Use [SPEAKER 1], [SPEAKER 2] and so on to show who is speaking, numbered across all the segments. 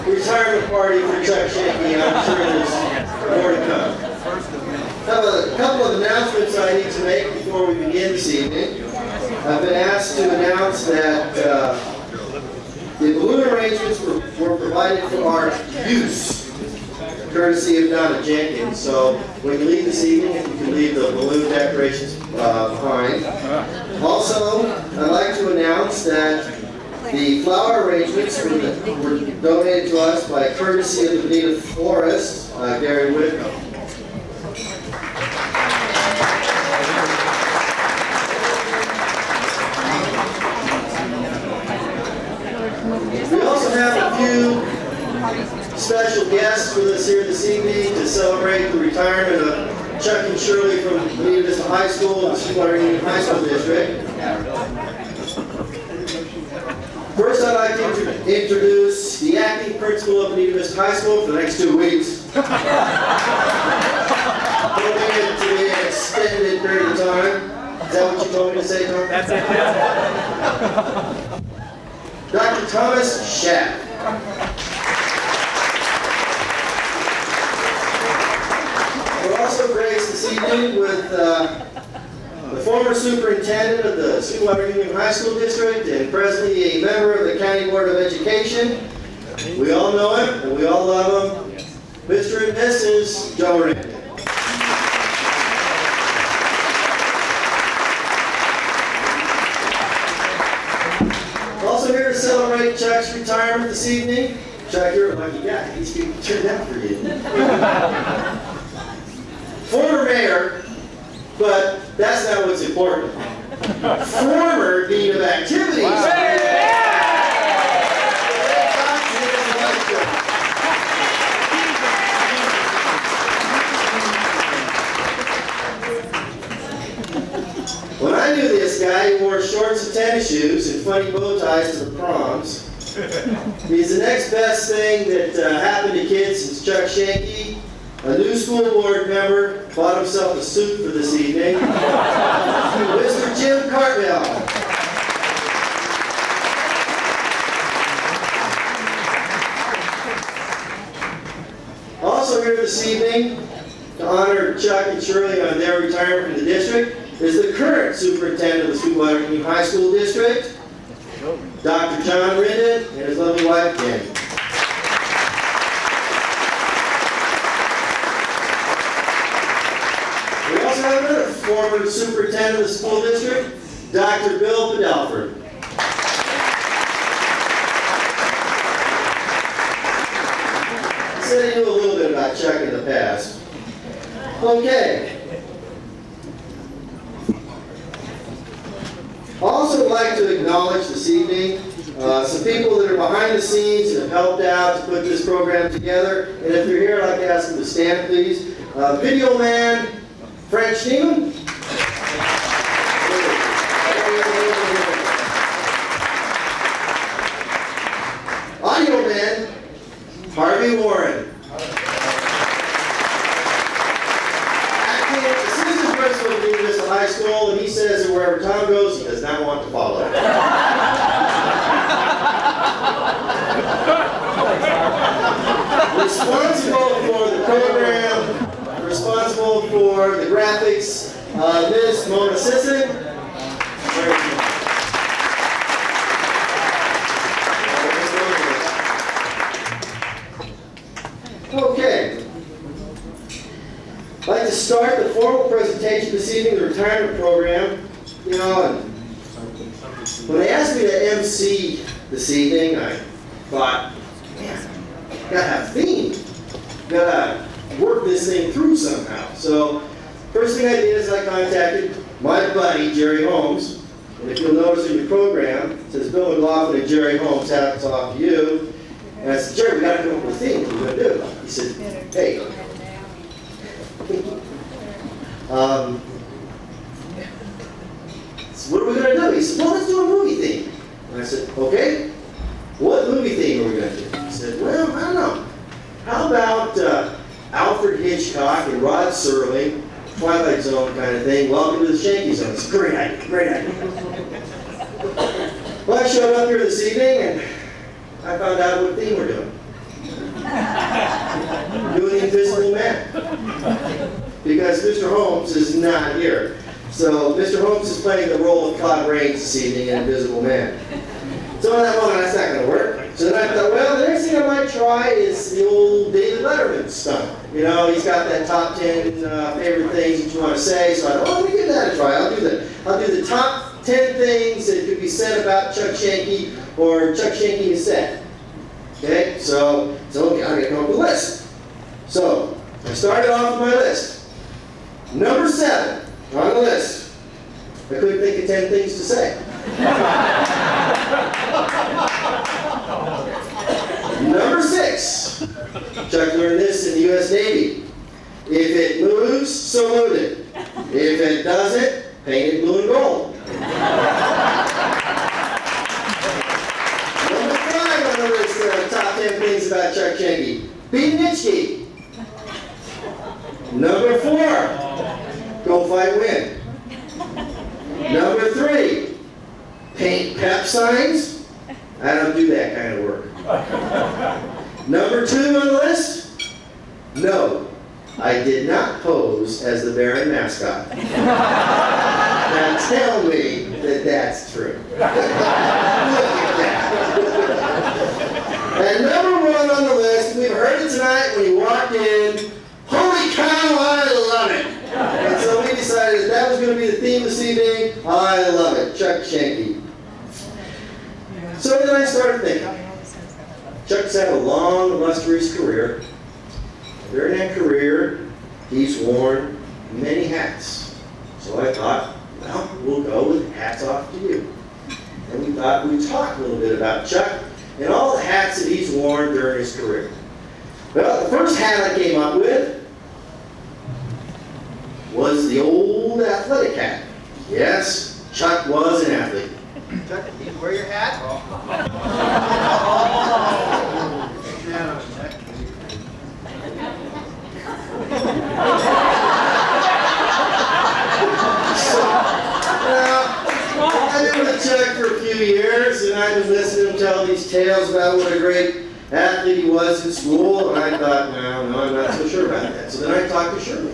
[SPEAKER 1] Retirement party for Chuck Shanke. I'm sure there's more to come. I have a couple of announcements I need to make before we begin this evening. I've been asked to announce that the balloon arrangements were provided for our use, courtesy of Donna Jenkins. So when you leave this evening, if you can leave the balloon decorations behind. Also, I'd like to announce that the flower arrangements were donated to us by courtesy of the Bonita florist, Gary Whitcomb. We also have a few special guests with us here this evening to celebrate the retirement of Chuck and Shirley from Bonita Vista High School and the Sweetwater Union High School District. First, I'd like to introduce the acting principal of Bonita Vista High School for the next 2 weeks. Hoping it to be an extended period of time. Is that what you told me to say, Tom?
[SPEAKER 2] That's it.
[SPEAKER 1] Dr. Thomas Schack. We're also graced this evening with the former superintendent of the Sweetwater Union High School District and presently a member of the County Board of Education. We all know him and we all love him. Mr. and Mrs. Joe Rand. Also here to celebrate Chuck's retirement this evening. Chuck, you're a lucky guy. These people turned out for you. Former mayor, but that's not what's important. Former dean of activities. Wow. When I knew this guy, he wore shorts and tennis shoes and funny bow ties to the proms. He's the next best thing that happened to kids since Chuck Shanke. A new school board member bought himself a suit for this evening. Mr. Jim Cartwell. Also here this evening to honor Chuck and Shirley on their retirement from the district is the current superintendent of the Sweetwater Union High School District, Dr. John Rinden, and his lovely wife, Jenny. We also have another former superintendent of the school district, Dr. Bill Padelford. He said he knew a little bit about Chuck in the past. Okay. I also would like to acknowledge this evening some people that are behind the scenes and have helped out to put this program together. And if you're here, I'd like to ask them to stand, please. Video man, Frank Schneeman. Audio man, Harvey Warren. Assistant principal of Bonita Vista High School, and he says that wherever Tom goes, he does not want to follow. Responsible for the program, responsible for the graphics, Ms. Mona Sisson. Okay. I'd like to start the formal presentation this evening of the retirement program. You know, when they asked me to MC this evening, I thought, man, gotta have a theme. Gotta work this thing through somehow. So, first thing I did is I contacted my buddy, Jerry Holmes. And if you'll notice in your program, it says Bill McLaughlin and Jerry Holmes, hats off to you. And I said, Jerry, we gotta come up with a theme. What are we gonna do? He said, hey. said, well, let's do a movie theme. And I said, okay, what movie theme are we going to do? He said, well, I don't know. How about Alfred Hitchcock and Rod Serling, Twilight Zone kind of thing, welcome to the Shanke Zone. It's a great idea, great idea. Well, I showed up here this evening and I found out what theme we're doing. Doing the Invisible Man. Because Mr. Holmes is not here. So Mr. Holmes is playing the role of Claude Rains this evening in Invisible Man. So I thought, well, that's not going to work. So then I thought, well, the next thing I might try is the old David Letterman stunt. You know, he's got that top 10 favorite things that you want to say. So I thought, oh, let me give that a try. I'll do that. I'll do the top 10 things that could be said about Chuck Shanke or Chuck Shanke is said. Okay, so okay, I'm going to come up with a list. So I started off with my list. Number 7 on the list. I couldn't think of 10 things to say. Number 6. Chuck learned this in the U.S. Navy. If it moves, salute it. If it doesn't, paint it blue and gold. Number 5 on the list of top 10 things about Chuck Shanke. Beat an itch gate. Number 4. Go fight win. Number 3. Paint pep signs. I don't do that kind of work. Number 2 on the list. No, I did not pose as the Baron mascot. Now tell me that that's true. Look at that. And number 1 on the list, we've heard it tonight when you walked in. Holy cow, I love it. And so we decided that was going to be the theme this evening. I love it, Chuck Shanke. So then I started thinking. Chuck's had a long, illustrious career. During that career, he's worn many hats. So I thought, well, we'll go with hats off to you. And we thought we'd talk a little bit about Chuck and all the hats that he's worn during his career. Well, the first hat I came up with was the old athletic hat. Yes, Chuck was an athlete.
[SPEAKER 2] Chuck, did you wear your hat?
[SPEAKER 1] I've been with Chuck for a few years, and I've been listening to him tell these tales about what a great athlete he was in school, and I thought, no, I'm not so sure about that. So then I talked to Shirley,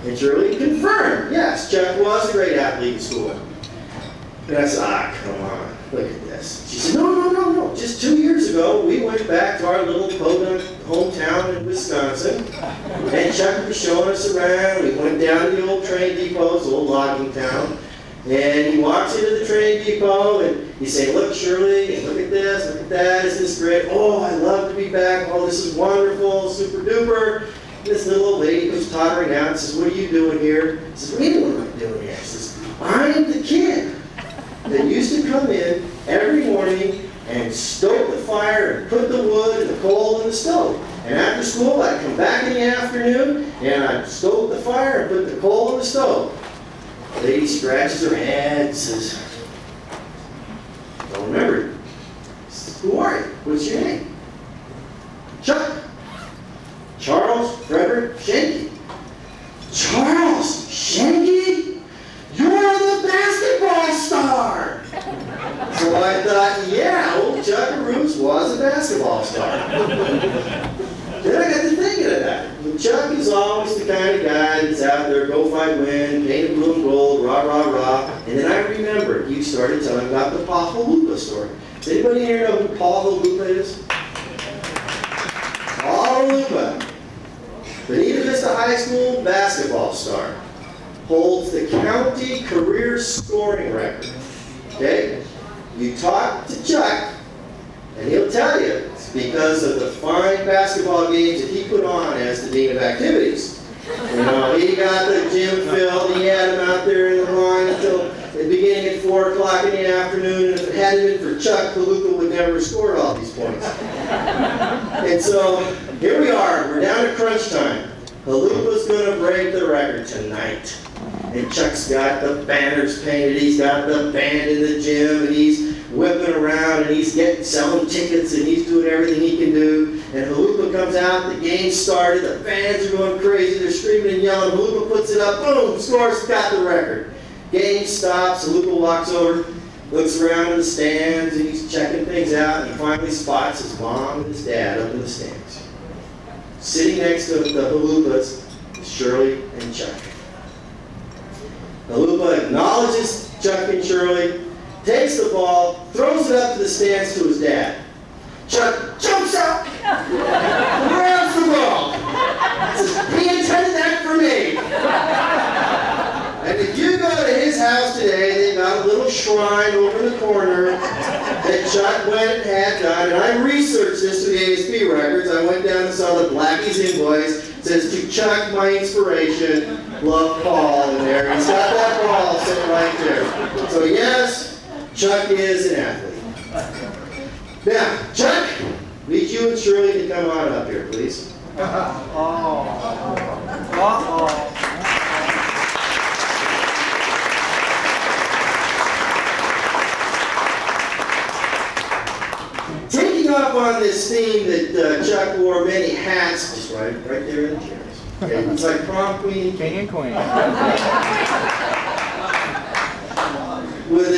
[SPEAKER 1] and Shirley confirmed, yes, Chuck was a great athlete in school. And I said, come on, look at this. She said, no. Just 2 years ago, we went back to our little podunk hometown in Wisconsin, and Chuck was showing us around. We went down to the old train depot, it's an old logging town, and he walks into the train depot, and he's saying, look, Shirley, look at this, look at that, isn't this great? Oh, I love to be back. Oh, this is wonderful, super duper. And this little old lady comes tottering out and says, what are you doing here? He says, what am I doing here? She says, I'm the kid that used to come in every morning and stoke the fire and put the wood and the coal in the stove. And after school, I'd come back in the afternoon and I'd stoke the fire and put the coal in the stove. The lady scratches her head and says, don't remember. Says, who are you? What's your name? Chuck. Charles Frederick Shanke. Charles Shanke? You're the basketball star! So I thought, yeah, old Chuckaroos was a basketball star. Then I got to thinking of that. And Chuck is always the kind of guy that's out there, go fight win, paint blue and gold, rah, rah, rah. And then I remembered you started telling about the Paul Halupa story. Does anybody here know who Paul Halupa is? Paul Halupa, Bonita Vista High School basketball star. Holds the county career scoring record. Okay? You talk to Chuck, and he'll tell you it's because of the fine basketball games that he put on as the dean of activities. You know, he got the gym filled, he had him out there in the line until the beginning at 4 o'clock in the afternoon, and if it hadn't been for Chuck, Halupa would never have scored all these points. And so, here we are, we're down to crunch time. Halupa's gonna break the record tonight. And Chuck's got the banners painted, he's got the band in the gym, and he's whipping around, and he's selling tickets, and he's doing everything he can do. And Halupa comes out, the game started, the fans are going crazy, they're screaming and yelling. Halupa puts it up, boom, scores, got the record. Game stops, Halupa walks over, looks around in the stands, and he's checking things out, and he finally spots his mom and his dad up in the stands. Sitting next to the Halupas is Shirley and Chuck. Halupa acknowledges Chuck and Shirley, takes the ball, throws it up to the stands to his dad. Chuck jumps out, grabs the ball, says, "He intended that for me." And if you go to his house today, they've got a little shrine over in the corner that Chuck went and had done. And I researched this through the ASP records. I went down and saw the Blackie's invoice. It says, "To Chuck, my inspiration, love Paul," in there. He's got that ball sitting right there. So yes, Chuck is an athlete. Now, Chuck, need you and Shirley to come on up here, please. Taking off on this theme that Chuck wore many hats, just right there in the chairs. Okay, it's like prom queen.
[SPEAKER 2] King and queen.
[SPEAKER 1] With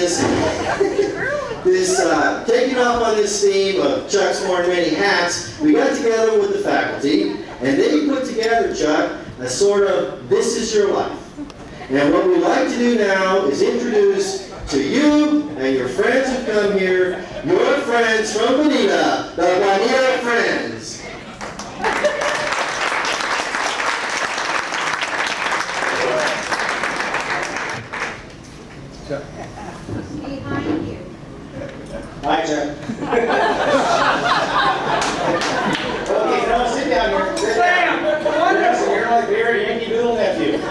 [SPEAKER 1] taking off on this theme of Chuck's worn many hats, we got together with the faculty, and they put together, Chuck, a sort of "This Is Your Life." And what we'd like to do now is introduce to you and your friends who come here, your friends from Bonita, the Bonita Friends.
[SPEAKER 3] Behind you.
[SPEAKER 1] Hi, Chuck. Okay, now sit down here. Sit down. You're like very Yankee Doodle nephew. And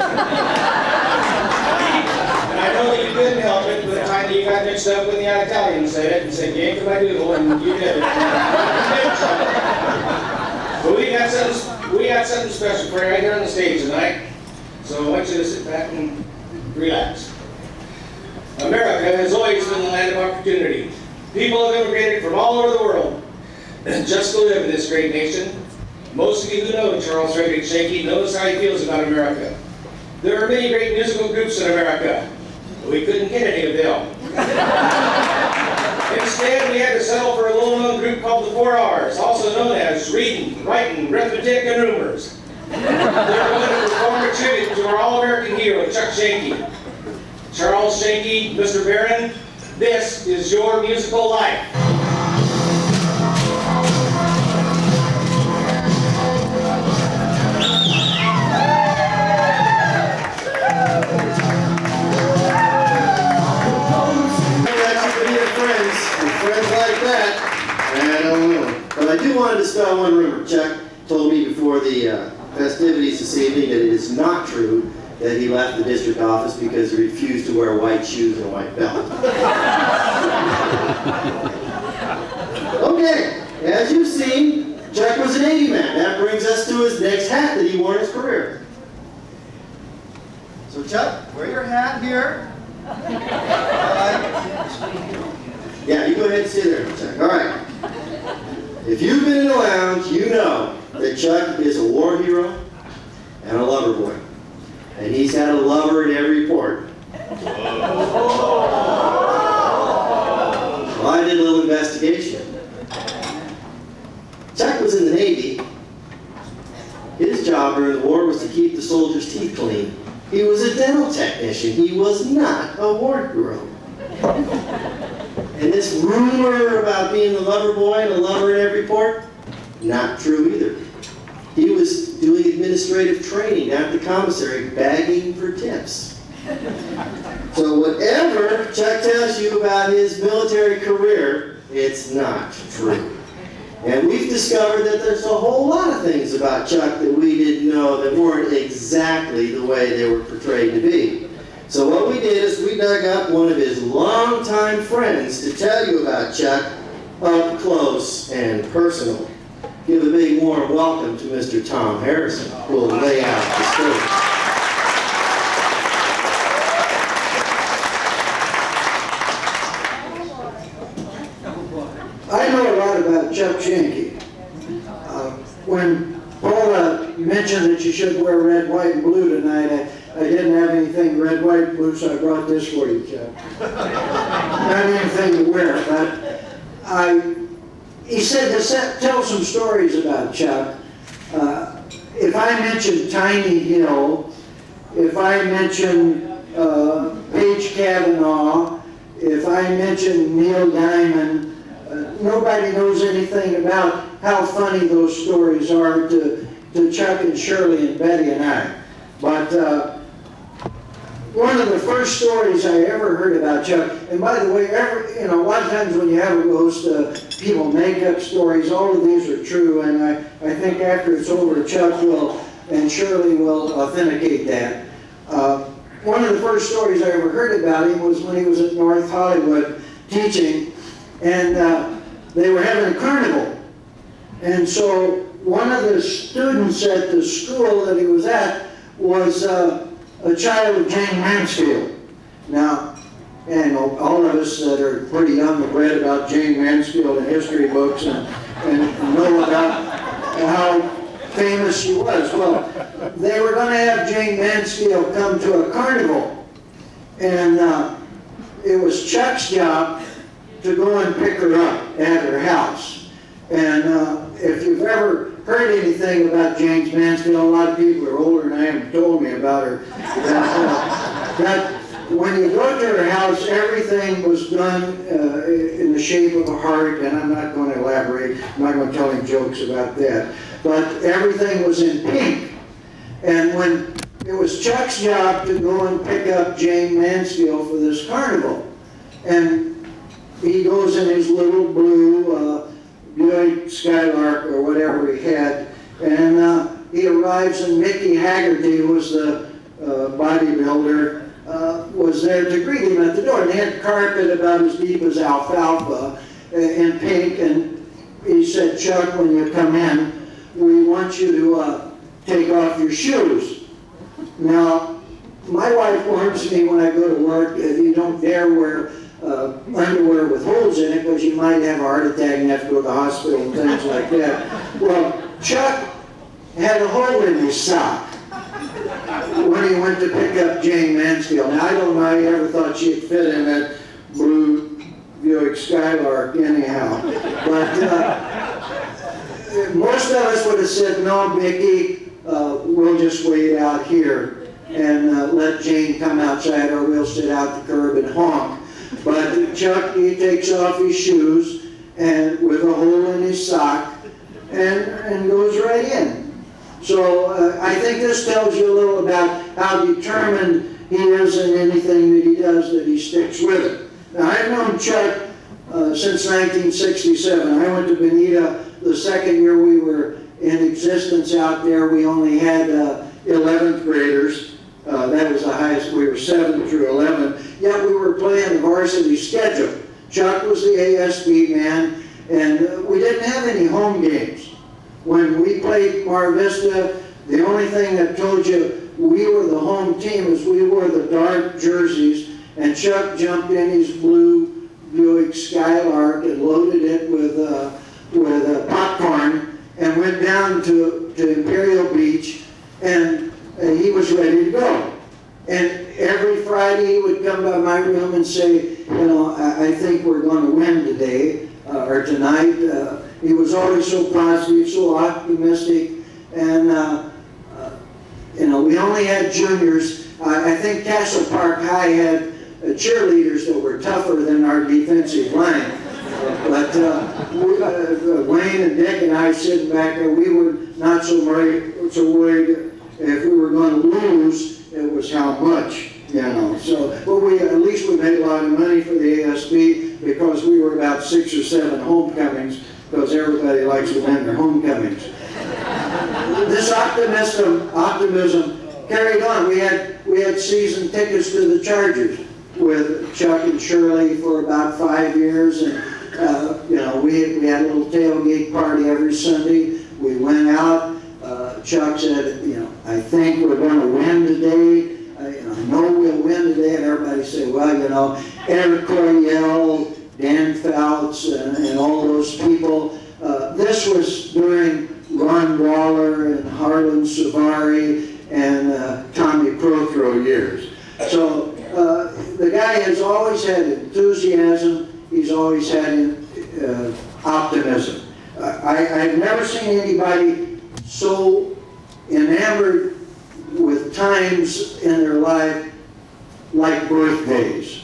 [SPEAKER 1] I know that you couldn't help it, but the time that you got mixed up when the Italian said it and said, "Yankee my doodle," and you did it. But we got something special for you right here on the stage tonight. So I want you to sit back and relax. America has always been the land of opportunity. People have immigrated from all over the world just to live in this great nation. Most of you who know Charles Frederick Shanke knows how he feels about America. There are many great musical groups in America, but we couldn't get any of them. Instead, we had to settle for a little-known group called the 4 R's, also known as Reading, Writing, Arithmetic, and Rumors. They're going to perform a tribute to our all-American hero, Chuck Shanke. Charles Shanke, Mr. Barron, this is your musical life. Friends like that, I don't know. But I do want to dispel one rumor. Chuck told me before the festivities this evening that it is not true that he left the district office because he refused to wear white shoes and a white belt. Okay, as you've seen, Chuck was a Navy man. That brings us to his next hat that he wore in his career.
[SPEAKER 2] So Chuck, wear your hat here.
[SPEAKER 1] Yeah, you go ahead and sit there, Chuck. All right. If you've been in the lounge, you know that Chuck is a war hero and a lover boy. And he's had a lover in every port. Well, I did a little investigation. Chuck was in the Navy. His job during the war was to keep the soldiers' teeth clean. He was a dental technician. He was not a war hero. And this rumor about being the lover boy and a lover in every port, not true either. He was doing administrative training at the commissary, begging for tips. So whatever Chuck tells you about his military career, it's not true. And we've discovered that there's a whole lot of things about Chuck that we didn't know that weren't exactly the way they were portrayed to be. So what we did is we dug up one of his longtime friends to tell you about Chuck up close and personal. give a big warm welcome to Mr. Tom Harrison, who will lay out the stage.
[SPEAKER 4] I know a lot about Chuck Shanke. When Paula mentioned that you should wear red, white, and blue tonight, I didn't have anything red, white, and blue, so I brought this for you, Chuck. Not anything to wear, but he said to tell some stories about Chuck. If I mention Tiny Hill, if I mention Paige Cavanaugh, if I mention Neil Diamond, nobody knows anything about how funny those stories are to Chuck and Shirley and Betty and I. But one of the first stories I ever heard about Chuck, and by the way, a lot of times when you have a roast, people make up stories. All of these are true, and I think after it's over, Chuck and Shirley will authenticate that. One of the first stories I ever heard about him was when he was at North Hollywood teaching, and they were having a carnival. And so one of the students at the school that he was at was a child of Jane Mansfield. Now, and all of us that are pretty young have read about Jane Mansfield in history books and know about how famous she was. Well, they were going to have Jane Mansfield come to a carnival, and it was Chuck's job to go and pick her up at her house. And if you've ever heard anything about Jane Mansfield, a lot of people are older than I am told me about her. That when you go to her house, everything was done in the shape of a heart, and I'm not going to elaborate. I'm not going to tell any jokes about that. But everything was in pink. And when it was Chuck's job to go and pick up Jane Mansfield for this carnival, and he goes in his little blue Buick Skylark or whatever he had, and he arrives, and Mickey Haggerty, who was the bodybuilder, was there to greet him at the door. And they had carpet about as deep as alfalfa in pink, and he said, "Chuck, when you come in, we want you to take off your shoes." Now, my wife warns me when I go to work that you don't dare wear underwear with holes in it because you might have a heart attack and have to go to the hospital and things like that. Well, Chuck had a hole in his sock when he went to pick up Jane Mansfield. Now, I don't know how he ever thought she'd fit in that blue Buick Skylark anyhow. But most of us would have said, "No, Mickey, we'll just wait out here and let Jane come outside, or we'll sit out the curb and honk." But Chuck, he takes off his shoes and with a hole in his sock and goes right in. So I think this tells you a little about how determined he is in anything that he does, that he sticks with it. Now, I've known Chuck since 1967. I went to Bonita the second year we were in existence out there. We only had 11th graders. That was the highest. We were 7 through 11. Yet we were playing the varsity schedule. Chuck was the ASB man, and we didn't have any home games. When we played Mar Vista, the only thing that told you we were the home team is we wore the dark jerseys, and Chuck jumped in his blue Buick Skylark and loaded it with popcorn and went down to Imperial Beach, and he was ready to go. And every Friday he would come by my room and say, I think we're going to win today or tonight. He was always so positive, so optimistic, and we only had juniors. I think Castle Park High had cheerleaders that were tougher than our defensive line. But Wayne and Dick and I sitting back there, we were not so worried if we were going to lose. It was how much, So, but at least we made a lot of money for the ASB because we were about 6 or 7 homecomings, because everybody likes to win their homecomings. This optimism carried on. We had season tickets to the Chargers with Chuck and Shirley for about 5 years, and you know, we had a little tailgate party every Sunday. We went out. Chuck said, you know, I think we're going to win today. I know we'll win today. And everybody said, well, you know, Eric Coryell, Dan Fouts, and all those people. This was during Ron Waller and Harlan Savari and Tommy Prothro years. So the guy has always had enthusiasm. He's always had optimism. I've never seen anybody so enamored with times in their life like birthdays.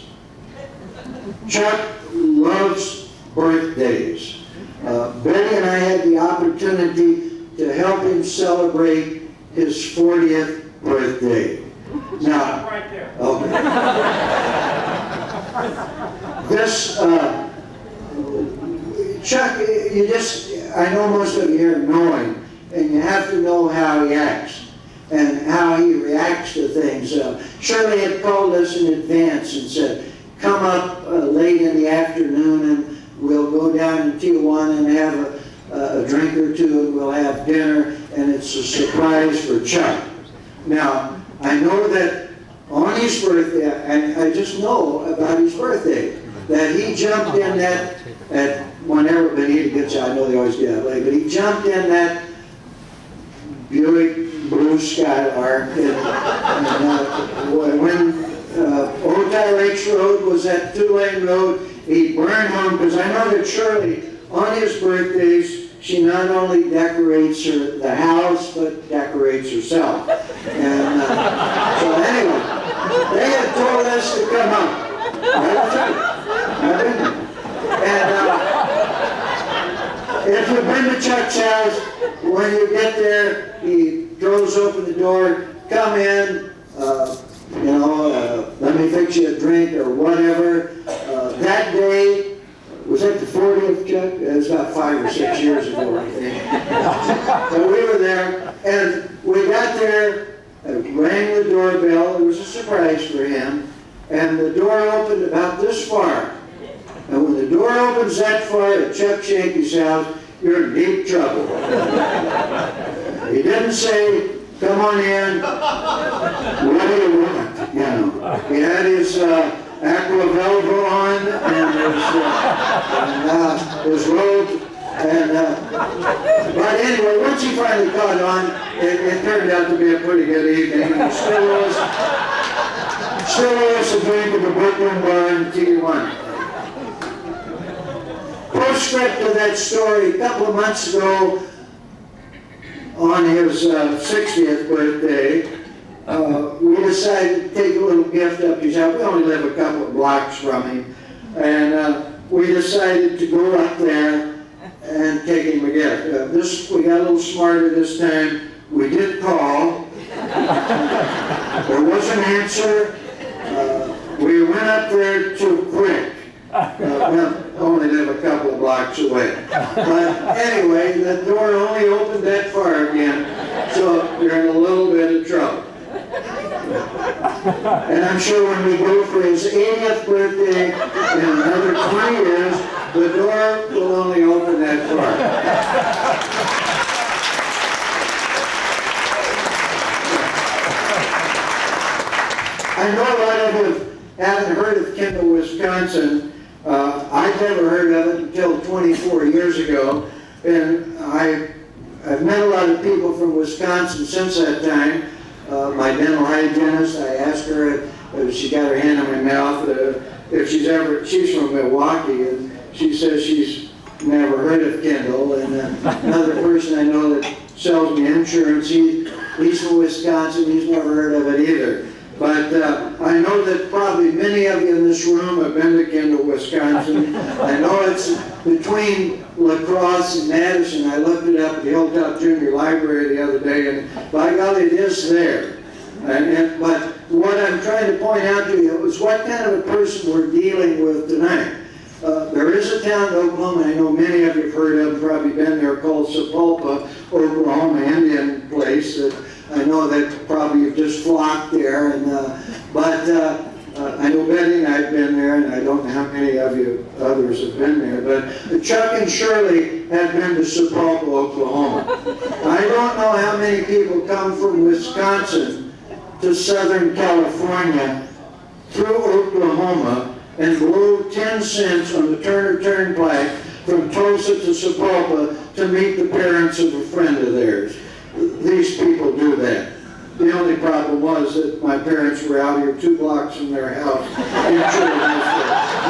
[SPEAKER 4] Chuck loves birthdays. Betty and I had the opportunity to help him celebrate his 40th birthday. Now,
[SPEAKER 5] Right there.
[SPEAKER 4] okay. This, Chuck, I know most of you here know him, and you have to know how he acts and how he reacts to things. Shirley had called us in advance and said, come up late in the afternoon and we'll go down in Tijuana and have a drink or two and we'll have dinner, and it's a surprise for Chuck. Now, I know that on his birthday, and I just know about his birthday, that he jumped in that, at whenever Bonita gets out, I know they always get out late, but he jumped in that Buick Blue Skylark, and when Otay Lakes Road was at Two-Lane Road, he burned home, because I know that Shirley, on his birthdays, she not only decorates the house, but decorates herself. And so anyway, they had told us to come up. I've been there. And if you've been to Chuck's house, when you get there, he throws open the door, come in, you know, let me fix you a drink or whatever. That day, was that the 40th, Chuck? It was about 5 or 6 years ago, I think. So we were there, and we got there, rang the doorbell. It was a surprise for him, and the door opened about this far. And when the door opens that far at Chuck Shanke's house, you're in deep trouble. He didn't say, come on in, what do you want? You know, he had his Aqua Velvo on and his robe. And, but anyway, once he finally caught on, it turned out to be a pretty good evening. And he still owes us a drink at the Brooklyn Bar in Tijuana. Postscript to that story, a couple of months ago, on his 60th birthday, we decided to take a little gift up to his house. We only live a couple of blocks from him. And we decided to go up there and take him a gift. We got a little smarter this time. We did call. There was an answer. We went up there too quick. We only live a couple of blocks away. But anyway, the door only opened that far again, so you're in a little bit of trouble. And I'm sure when we go for his 80th birthday in another 20 years, the door will only open that far. I know a lot of you haven't heard of Kendall, Wisconsin. I've never heard of it until 24 years ago, and I've met a lot of people from Wisconsin since that time. My dental hygienist, I asked her if she got her hand in my mouth, if she's from Milwaukee, and she says she's never heard of Kendall. And another person I know that sells me insurance, he's from Wisconsin, he's never heard of it either. But I know that probably many of you in this room have been to Kendall, Wisconsin. I know it's between La Crosse and Madison. I looked it up at the Hilltop Junior Library the other day, and by golly, it is there. But what I'm trying to point out to you is what kind of a person we're dealing with tonight. There is a town in Oklahoma, I know many of you have heard of, probably been there, called Sapulpa, Oklahoma, Indian place that I know that probably you've just flocked there. And but I know Betty and I have been there, and I don't know how many of you others have been there, but Chuck and Shirley have been to Sepulpa, Oklahoma. I don't know how many people come from Wisconsin to Southern California through Oklahoma and blow 10 cents on the Turner Turnpike from Tulsa to Sepulpa to meet the parents of a friend of theirs. These people do that. The only problem was that my parents were out here 2 blocks from their house in Children's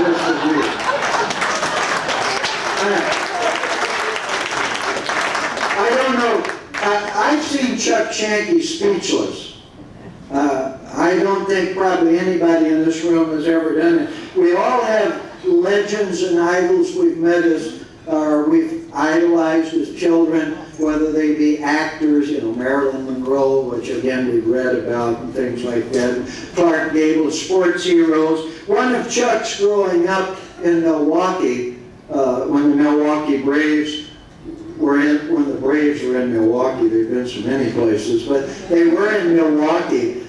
[SPEAKER 4] just a week. I don't know. I've seen Chuck Shanke speechless. I don't think probably anybody in this room has ever done it. We all have legends and idols we've met as, or we've idolized as children, whether they be actors, you know, Marilyn Monroe, which again we've read about and things like that, Clark Gable, sports heroes. One of Chuck's growing up in Milwaukee, when the Milwaukee Braves were in, when the Braves were in Milwaukee, they've been so many places, but they were in Milwaukee.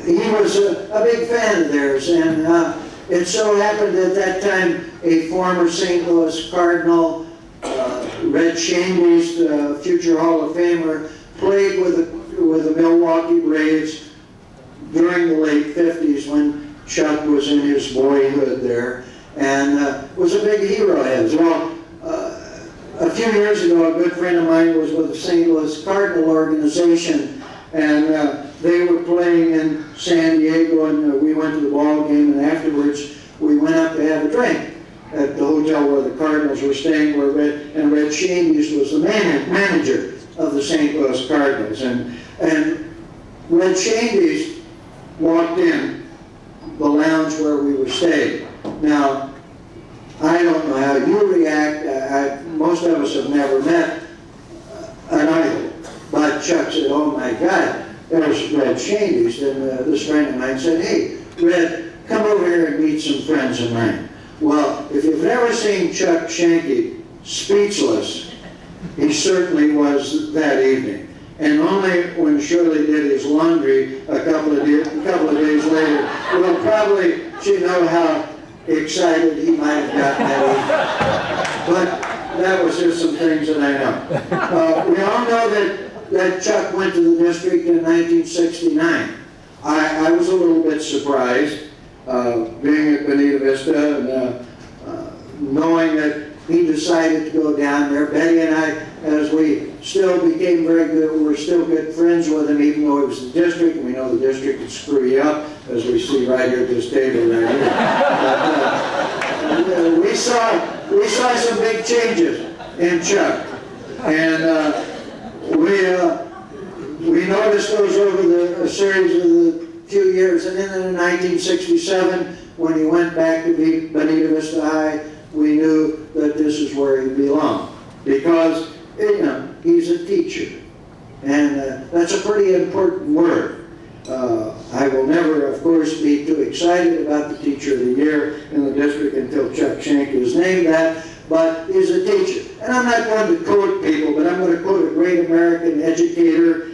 [SPEAKER 4] He was a big fan of theirs, and it so happened at that time a former St. Louis Cardinal, Red Shanke, future Hall of Famer, played with the Milwaukee Braves during the late 50s when Chuck was in his boyhood there, and was a big hero of his. Well, a few years ago, a good friend of mine was with the St. Louis Cardinal organization, and they were playing in San Diego, and we went to the ball game, and afterwards we went up to have a drink at the hotel where the Cardinals were staying, where Red Shanke was the manager of the St. Louis Cardinals. And Red Shanke walked in the lounge where we were staying. Now, I don't know how you react. Most of us have never met an idol. But Chuck said, "Oh my God, there's Red Shanke." And this friend of mine said, "Hey, Red, come over here and meet some friends of mine." Well, if you've never seen Chuck Shanke speechless, he certainly was that evening. And only when Shirley did his laundry a couple of days later will probably she know how excited he might have gotten that evening. But that was just some things that I know. We all know that Chuck went to the district in 1969. I was a little bit surprised. Being at Bonita Vista and knowing that he decided to go down there. Betty and I, as we still became very good, we're still good friends with him, even though it was the district, and we know the district would screw you up, as we see right here at this table right here. But, we saw some big changes in Chuck, and we noticed those over a series of the few years, and then in 1967, when he went back to Bonita Vista High, we knew that this is where he belonged, because he's a teacher, and that's a pretty important word. I will never, of course, be too excited about the Teacher of the Year in the district until Chuck Shanke is named that, but he's a teacher. And I'm not going to quote people, but I'm going to quote a great American educator,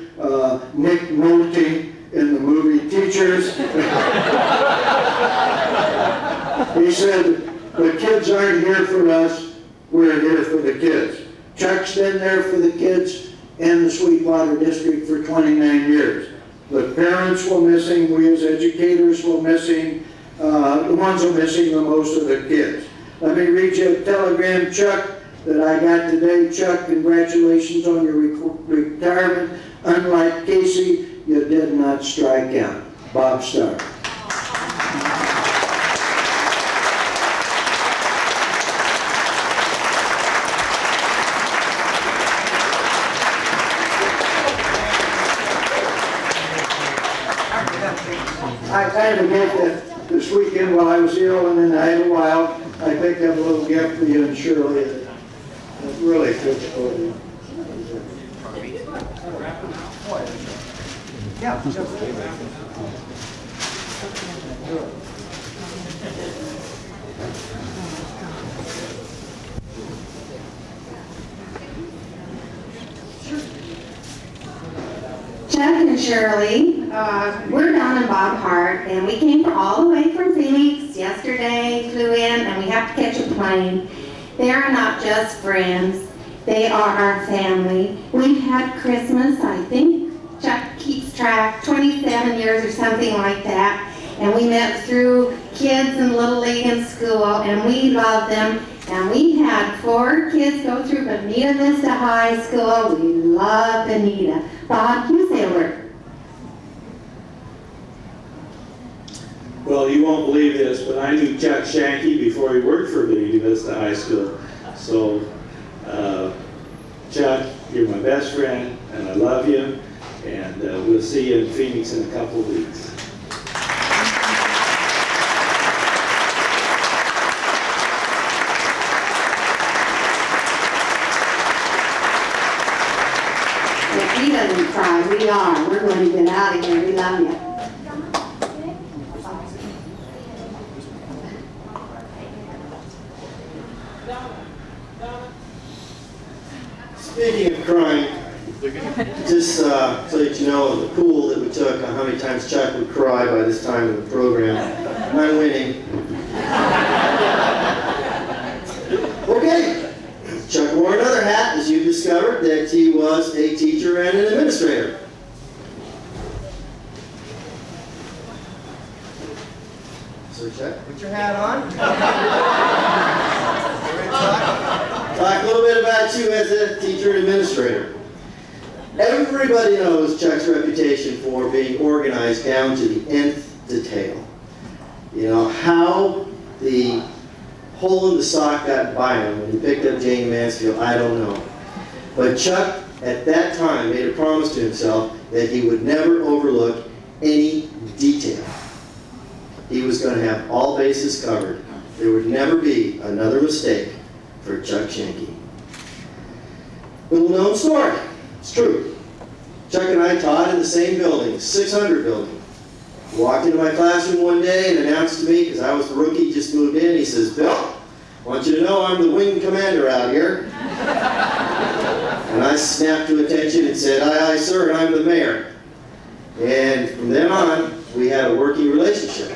[SPEAKER 4] Nick Nolte, in the movie Teachers. He said, "The kids aren't here for us, we're here for the kids." Chuck's been there for the kids in the Sweetwater District for 29 years. The parents will miss him, we as educators will miss him. The ones who miss him the most are the kids. Let me read you a telegram, Chuck, that I got today. Chuck, congratulations on your retirement. Unlike Casey, you did not strike out. Bob Starr. I kind of get that this weekend while I was ill and in Idlewild, I picked up a little gift for you and Shirley that really fits for you.
[SPEAKER 2] Yeah.
[SPEAKER 3] Chuck and Shirley, we're down in Bob Hart, and we came all the way from Phoenix yesterday, flew in, and we have to catch a plane. They are not just friends, they are our family. We've had Christmas, I think Chuck keeps track, 27 years or something like that, and we met through kids in Little League and school, and we love them. And we had 4 kids go through Bonita Vista High School. We love Bonita. Bob, you say a word.
[SPEAKER 5] Well, you won't believe this, but I knew Chuck Shanke before he worked for Bonita Vista High School. So, Chuck, you're my best friend, and I love you. And we'll see you in Phoenix in a couple of weeks.
[SPEAKER 3] He doesn't cry. We are. We're going to get out of here. We love you.
[SPEAKER 1] Speaking of crying, just so that you know the pool that we took on how many times Chuck would cry by this time of the program, I'm winning. Okay. Chuck wore another hat, as you discovered, that he was a teacher and an administrator. So Chuck,
[SPEAKER 2] Put your hat on.
[SPEAKER 1] talk a little bit about you as a teacher and administrator. Everybody knows Chuck's reputation for being organized down to the nth detail. You know, how the hole in the sock got by him when he picked up Jane Mansfield, I don't know. But Chuck, at that time, made a promise to himself that he would never overlook any detail. He was going to have all bases covered. There would never be another mistake for Chuck Shanke. Little known story. It's true. Chuck and I taught in the same building, 600 building. He walked into my classroom one day and announced to me, because I was the rookie, just moved in, he says, "Bill, I want you to know I'm the wing commander out here." And I snapped to attention and said, "Aye, aye, sir, and I'm the mayor." And from then on, we had a working relationship.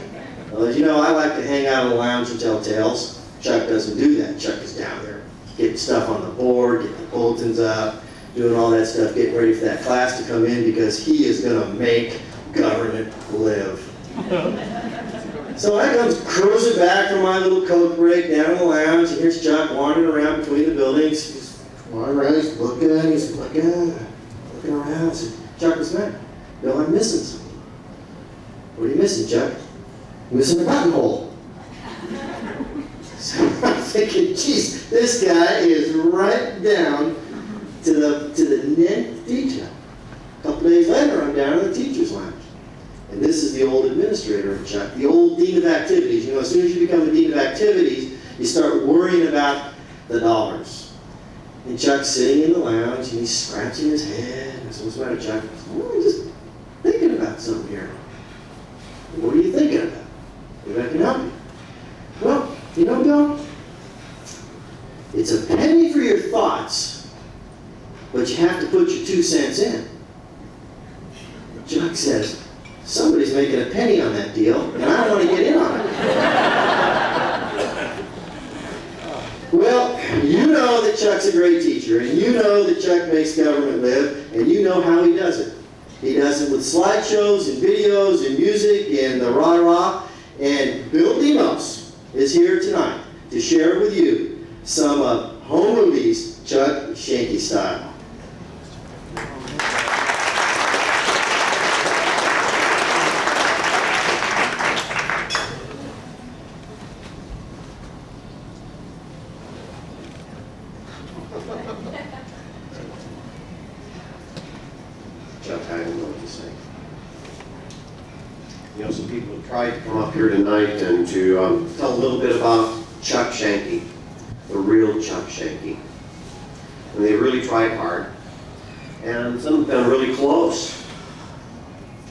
[SPEAKER 1] Well, as you know, I like to hang out in the lounge and tell tales. Chuck doesn't do that. Chuck is down there getting stuff on the board, getting the bulletins up, doing all that stuff, getting ready for that class to come in, because he is going to make government live. So I come cruising back from my little coke break down in the lounge, and here's Chuck wandering around between the buildings. He's wandering around, he's looking around. I said, "Chuck, what's the matter?" "Bill, I'm missing something." "What are you missing, Chuck?" "I'm missing a buttonhole." So I'm thinking, geez, this guy is right down to the nth detail. A couple days later, I'm down in the teacher's lounge. And this is the old administrator of Chuck, the old dean of activities. You know, as soon as you become the dean of activities, you start worrying about the dollars. And Chuck's sitting in the lounge, and he's scratching his head. I said, "What's the matter, Chuck?" "Oh, I'm just thinking about something here." "What are you thinking about? Maybe I can help you." "Well, you know, Bill, it's a penny for your thoughts, but you have to put your 2 cents in." Chuck says, "Somebody's making a penny on that deal, and I don't want to get in on it." Well, you know that Chuck's a great teacher, and you know that Chuck makes government live, and you know how he does it. He does it with slideshows and videos and music and the rah-rah. And Bill Demos is here tonight to share with you some of home movies Chuck Shanke style. Chuck, I don't know what to say.
[SPEAKER 6] You know, some people have tried to come up here tonight and to tell a little bit about Chuck Shanke, the real Chuck Shanke. And they really tried hard. And some have been really close.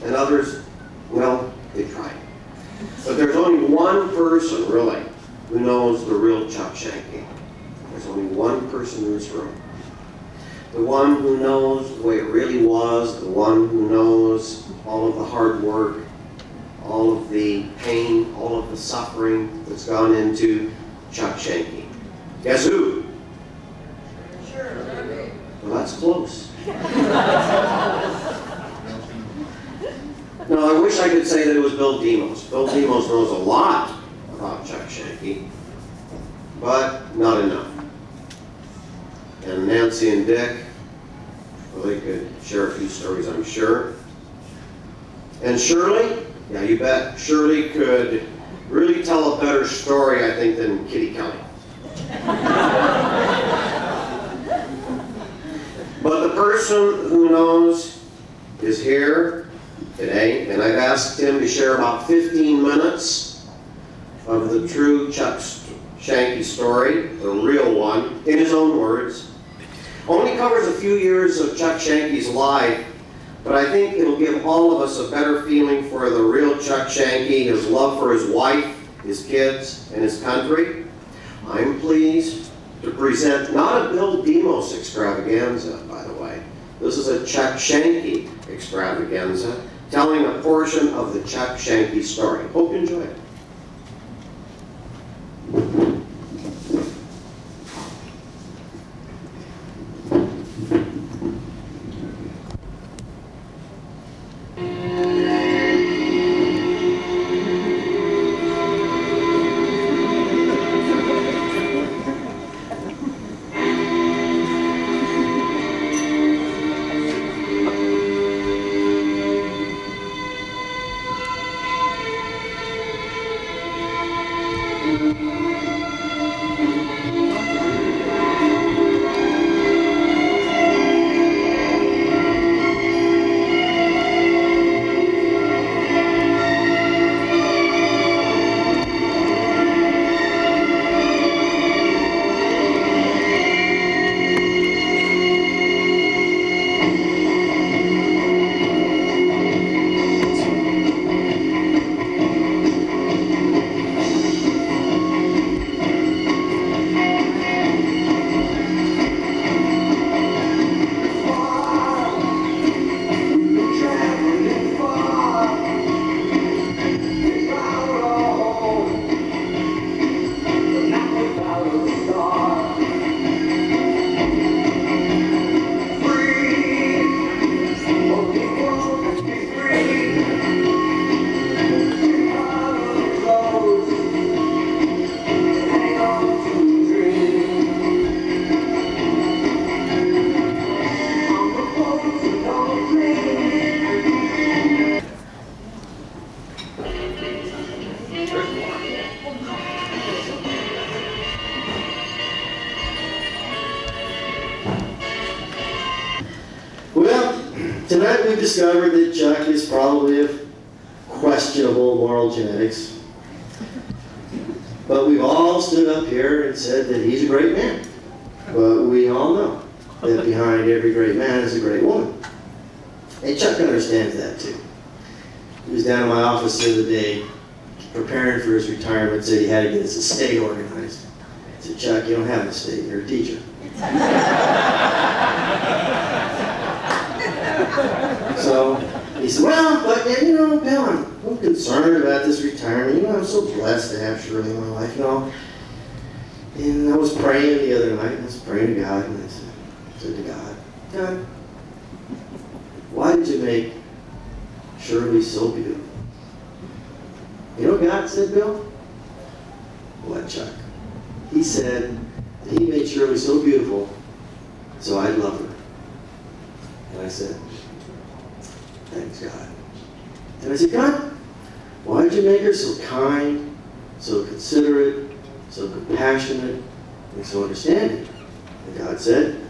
[SPEAKER 6] And others, well, they tried. But there's only one person, really, who knows the real Chuck Shanke. There's only one person in this room. The one who knows the way it really was, the one who knows all of the hard work, all of the pain, all of the suffering that's gone into Chuck Shanke. Guess who? Well, that's close. No, I wish I could say that it was Bill Demos. Bill Demos knows a lot about Chuck Shanke, but not enough. And Nancy and Dick, well, they could share a few stories, I'm sure. And Shirley, yeah, you bet, Shirley could really tell a better story, I think, than Kitty Kelly. But the person who knows is here today, and I've asked him to share about 15 minutes of the true Chuck Shanke story, the real one, in his own words. Only covers a few years of Chuck Shanke's life, but I think it'll give all of us a better feeling for the real Chuck Shanke, his love for his wife, his kids, and his country. I'm pleased to present not a Bill Demos extravaganza, by the way. This is a Chuck Shanke extravaganza, telling a portion of the Chuck Shanke story. Hope you enjoy it.
[SPEAKER 1] Tonight we've discovered that Chuck is probably of questionable moral genetics. But we've all stood up here and said that he's a great man. But we all know that behind every great man is a great woman. And Chuck understands that too. He was down in my office the other day preparing for his retirement, said he had to get his estate organized. I said, Chuck, you don't have an estate, you're a teacher. So he said, well, but you know, Bill, I'm concerned about this retirement. You know, I'm so blessed to have Shirley in my life, you know. And I was praying the other night, and I was praying to God, and I said to God, God, why did you make Shirley so beautiful? You know what God said, Bill? What, Chuck? He said that he made Shirley so beautiful, so I'd love her. And I said, thanks, God. And I said, God, why did you make her so kind, so considerate, so compassionate, and so understanding? And God said,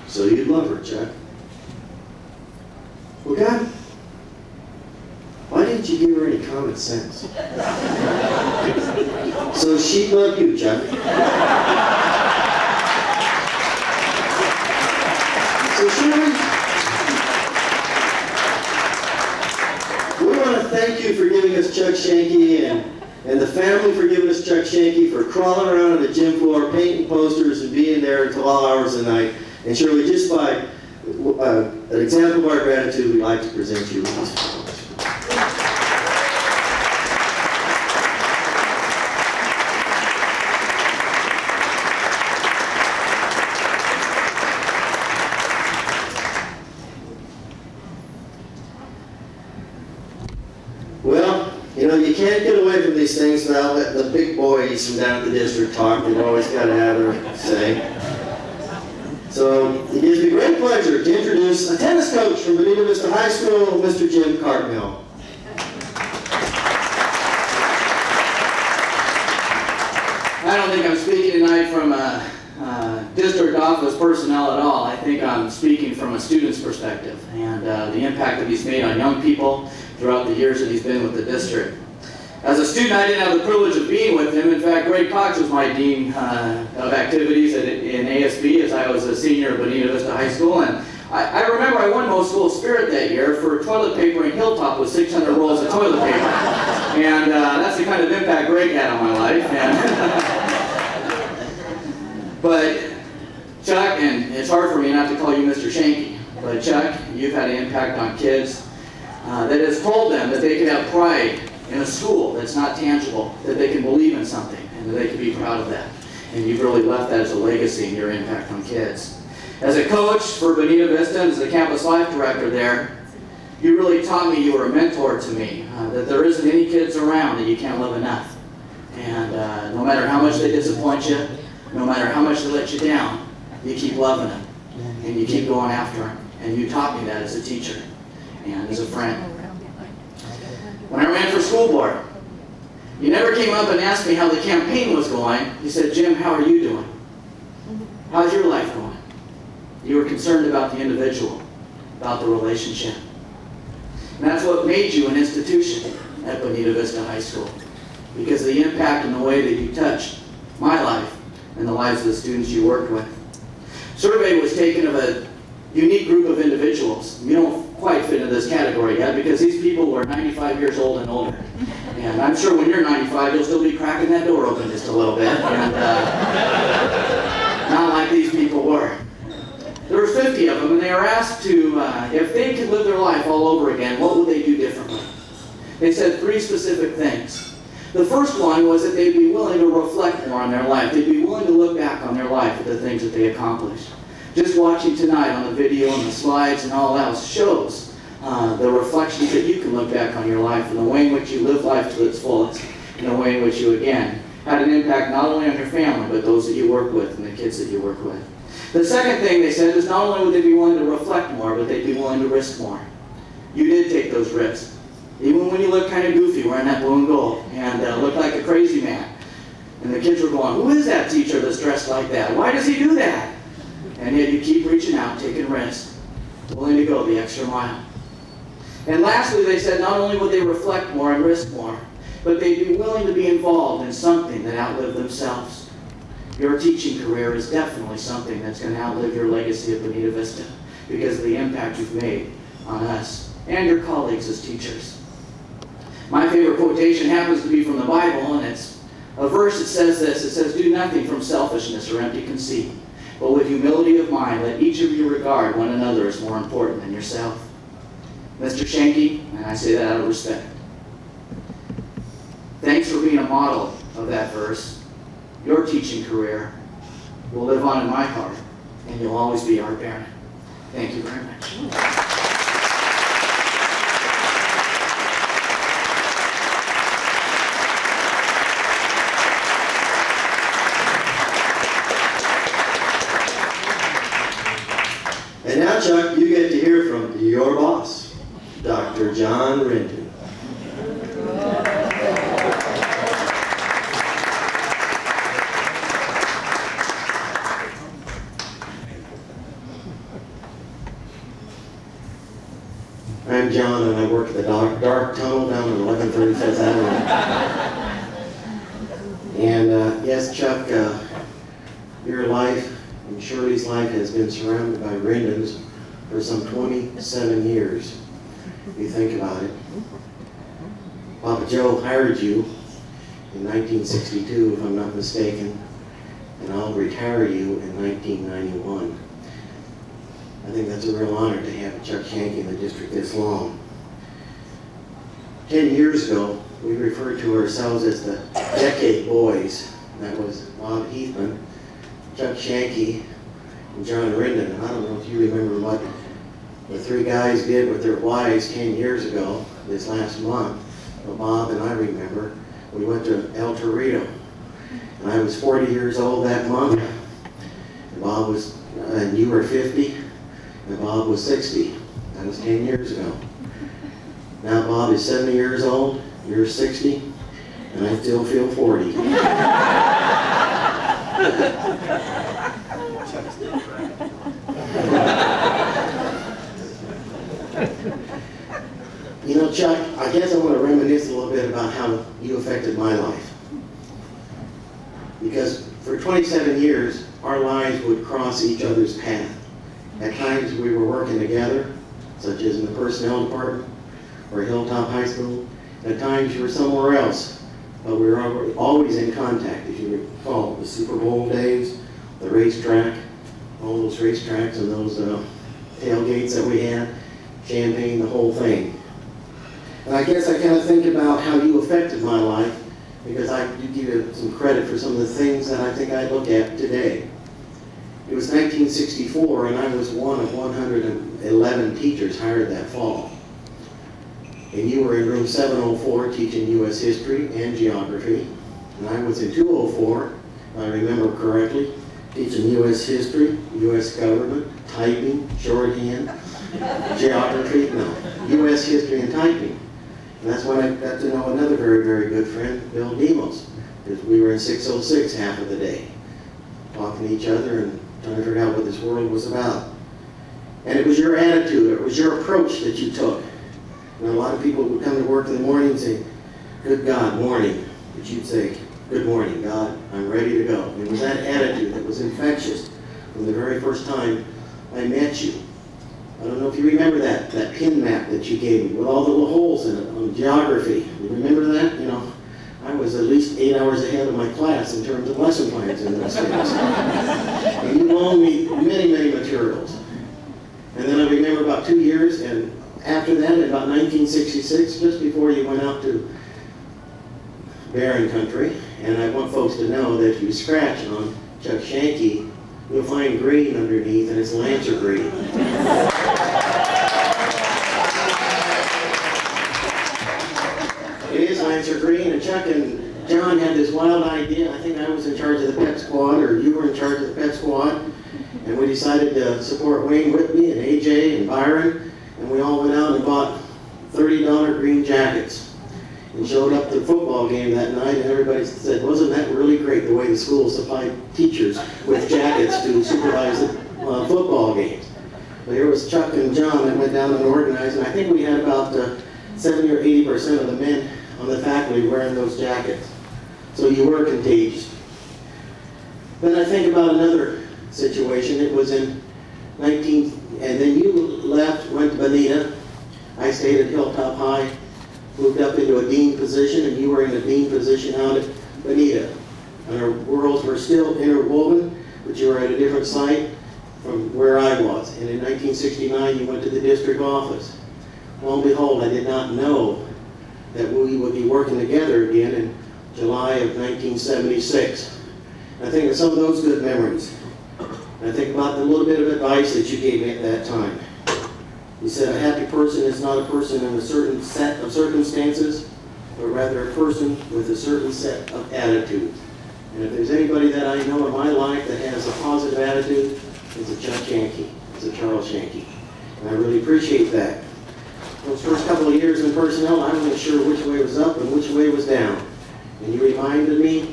[SPEAKER 1] so you'd love her, Chuck. Well, God, why didn't you give her any common sense? So she'd love you, Chuck. So Shirley, we want to thank you for giving us Chuck Shanke and the family for giving us Chuck Shanke, for crawling around on the gym floor, painting posters, and being there until all hours of the night. And Shirley, just by an example of our gratitude, we'd like to present you with these flowers. know, you can't get away from these things without letting the big boys from down at the district talk. They've always got to have their say. So it gives me great pleasure to introduce a tennis coach from Bonita Vista High School, Mr. Jim Cartmill.
[SPEAKER 7] I don't think I'm speaking tonight from a district office personnel at all. I think I'm speaking from a student's perspective and the impact that he's made on young people throughout the years that he's been with the district. As a student, I didn't have the privilege of being with him. In fact, Greg Cox was my dean of activities in ASB as I was a senior at Bonita Vista High School. And I remember I won most school spirit that year for toilet paper and Hilltop with 600 rolls of toilet paper. And that's the kind of impact Greg had on my life. But Chuck, and it's hard for me not to call you Mr. Shanke, but Chuck, you've had an impact on kids that has told them that they can have pride in a school that's not tangible, that they can believe in something, and that they can be proud of that. And you've really left that as a legacy in your impact on kids. As a coach for Bonita Vista, and as the campus life director there, you really taught me, you were a mentor to me, that there isn't any kids around that you can't love enough. And no matter how much they disappoint you, no matter how much they let you down, you keep loving them, and you keep going after them. And you taught me that as a teacher and as a friend. When I ran for school board, you never came up and asked me how the campaign was going. You said, Jim, how are you doing? How's your life going? You were concerned about the individual, about the relationship. And that's what made you an institution at Bonita Vista High School, because of the impact and the way that you touched my life and the lives of the students you worked with. Survey was taken of a unique group of individuals. You don't quite fit into this category yet because these people were 95 years old and older. And I'm sure when you're 95, you'll still be cracking that door open just a little bit. And not like these people were. There were 50 of them, and they were asked to, if they could live their life all over again, what would they do differently? They said 3 specific things. The first one was that they'd be willing to reflect more on their life. They'd be willing to look back on their life at the things that they accomplished. Just watching tonight on the video and the slides and all else shows the reflections that you can look back on your life and the way in which you live life to its fullest, and the way in which you, again, had an impact not only on your family, but those that you work with and the kids that you work with. The second thing they said is not only would they be willing to reflect more, but they'd be willing to risk more. You did take those risks. Even when you looked kind of goofy wearing that blue and gold and looked like a crazy man. And the kids were going, who is that teacher that's dressed like that? Why does he do that? And yet you keep reaching out, taking risks, willing to go the extra mile. And lastly, they said not only would they reflect more and risk more, but they'd be willing to be involved in something that outlived themselves. Your teaching career is definitely something that's going to outlive your legacy at Bonita Vista because of the impact you've made on us and your colleagues as teachers. My favorite quotation happens to be from the Bible, and it's a verse that says this. It says, do nothing from selfishness or empty conceit, but with humility of mind, let each of you regard one another as more important than yourself. Mr. Shanke, and I say that out of respect, thanks for being a model of that verse. Your teaching career will live on in my heart, and you'll always be our parent. Thank you very much.
[SPEAKER 1] And now, Chuck, you get to hear from your boss, Dr. John Rendon. I'm John, and I work at the dark tunnel down on 1135th Avenue. And yes, Chuck, your life and Shirley's life has been surrounded by Rendons for some 27 years. If you think about it. Papa Joe hired you in 1962, if I'm not mistaken, and I'll retire you in 1991. I think that's a real honor to have Chuck Shanke in the district this long. 10 years ago, we referred to ourselves as the Decade Boys. That was Bob Heathman, Chuck Shanke, and John Rendon. And I don't know if you remember what the 3 guys did with their wives 10 years ago, this last month.
[SPEAKER 8] But Bob and I remember we went to El Torito, and I was 40 years old that month, and Bob was, and you were 50, and Bob was 60. That was 10 years ago. Now Bob is 70 years old, you're 60, and I still feel 40. You know, Chuck, I guess I want to reminisce a little bit about how you affected my life. Because for 27 years, our lives would cross each other's path. At times we were working together, such as in the personnel department or Hilltop High School. At times you were somewhere else, but we were always in contact. As you recall, the Super Bowl days, the racetrack, all those racetracks and those tailgates that we had, champagne, the whole thing. And I guess I kind of think about how you affected my life, because I do give you some credit for some of the things that I think I look at today. It was 1964, and I was one of 111 teachers hired that fall. And you were in room 704 teaching U.S. history and geography. And I was in 204, if I remember correctly, teaching U.S. history, U.S. government, typing, shorthand, geography, no, U.S. history and typing. And that's when I got to know another very, very good friend, Bill Demos, because we were in 606 half of the day, talking to each other and trying to figure out what this world was about. And it was your attitude, it was your approach that you took. And a lot of people would come to work in the morning and say, "Good God, morning." But you'd say, "Good morning, God, I'm ready to go." And it was that attitude that was infectious from the very first time I met you. I don't know if you remember that pin map that you gave me with all the little holes in it on geography. You remember that? You know, I was at least 8 hours ahead of my class in terms of lesson plans in those days. And you loaned me many, many materials. And then I remember about 2 years, and after that, in about 1966, just before you went out to Barren Country, and I want folks to know that if you scratch on Chuck Shanke, you'll find green underneath, and it's Lancer green. It is Lancer green, and Chuck and John had this wild idea. I think I was in charge of the pep squad, or you were in charge of the pep squad, and we decided to support Wayne Whitney and AJ and Byron, and we all went out and bought $30 green jackets and showed up to the football game that night, and everybody said, "Wasn't that really great the way the school supplied teachers with jackets to supervise the football games?" But here was Chuck and John that went down and organized, and I think we had about 70 or 80% of the men on the faculty wearing those jackets. So you were contagious. Then I think about another situation. It was in and then you left, went to Bonita. I stayed at Hilltop High, moved up into a dean position, and you were in a dean position out at Bonita. And our worlds were still interwoven, but you were at a different site from where I was. And in 1969, you went to the district office. Lo and behold, I did not know that we would be working together again in July of 1976. And I think of some of those good memories. And I think about the little bit of advice that you gave me at that time. You said, "A happy person is not a person in a certain set of circumstances, but rather a person with a certain set of attitudes." And if there's anybody that I know in my life that has a positive attitude, it's a Chuck Shanke, it's a Charles Shanke. And I really appreciate that. Those first couple of years in personnel, I wasn't sure which way was up and which way was down. And you reminded me,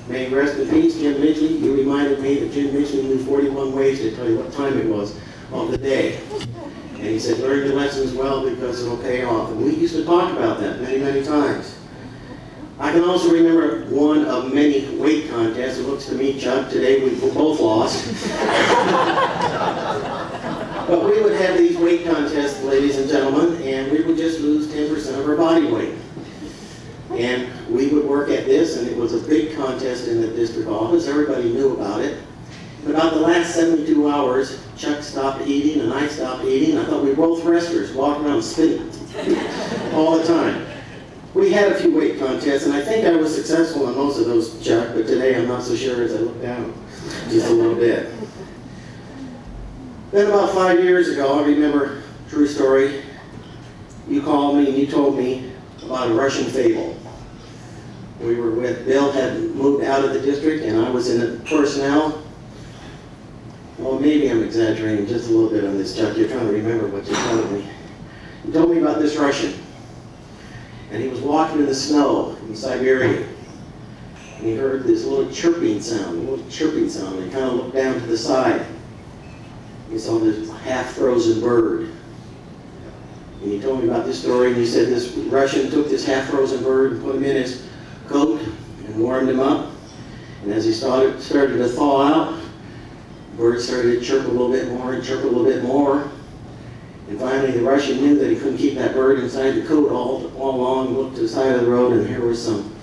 [SPEAKER 8] may he rest in peace, Jim Midgley, you reminded me that Jim Midgley knew 41 ways to tell you what time it was of the day. And he said, "Learn your lessons well because it'll pay off." And we used to talk about that many, many times. I can also remember one of many weight contests. It looks to me, Chuck, today we both lost. But we would have these weight contests, ladies and gentlemen, and we would just lose 10% of our body weight. And we would work at this, and it was a big contest in the district office. Everybody knew about it. In about the last 72 hours, Chuck stopped eating and I stopped eating. I thought we were both wrestlers, walking around spinning all the time. We had a few weight contests, and I think I was successful in most of those, Chuck, but today I'm not so sure as I look down just a little bit. Then about 5 years ago, I remember, true story, you called me and you told me about a Russian fable. We were with, Bill had moved out of the district and I was in the personnel. Well, maybe I'm exaggerating just a little bit on this, Chuck. You're trying to remember what you told me. You told me about this Russian. And he was walking in the snow in Siberia. And he heard this little chirping sound, And he kind of looked down to the side. He saw this half-frozen bird. And he told me about this story, and he said this Russian took this half-frozen bird and put him in his coat and warmed him up. And as he started to thaw out, the bird started to chirp a little bit more and chirp a little bit more. And finally, the Russian knew that he couldn't keep that bird inside the coat all along, looked to the side of the road, and here was some,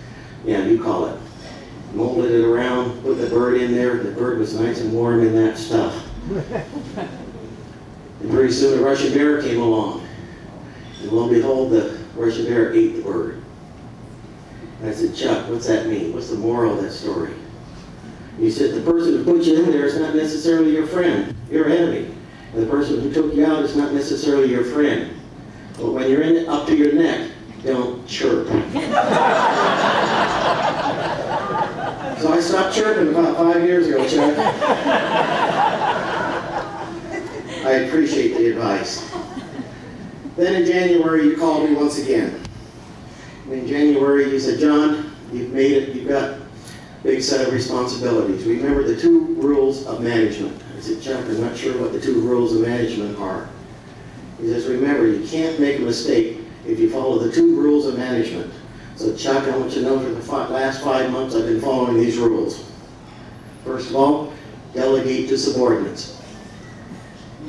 [SPEAKER 8] yeah, you call it, molded it around, put the bird in there, and the bird was nice and warm in that stuff. And pretty soon a Russian bear came along. And lo and behold, the Russian bear ate the bird. And I said, Chuck, what's that mean? What's the moral of that story? And he said, the person who put you in there is not necessarily your friend, your enemy. And the person who took you out is not necessarily your friend. But when you're in it up to your neck, don't chirp. So I stopped chirping about 5 years ago, Chuck. I appreciate the advice. Then in January, you called me once again. In January, you said, John, you've made it, you've got a big set of responsibilities. Remember the 2 rules of management. I said, Chuck, I'm not sure what the 2 rules of management are. He says, remember, you can't make a mistake if you follow the 2 rules of management. So Chuck, I want you to know for the last 5 months I've been following these rules. First of all, delegate to subordinates.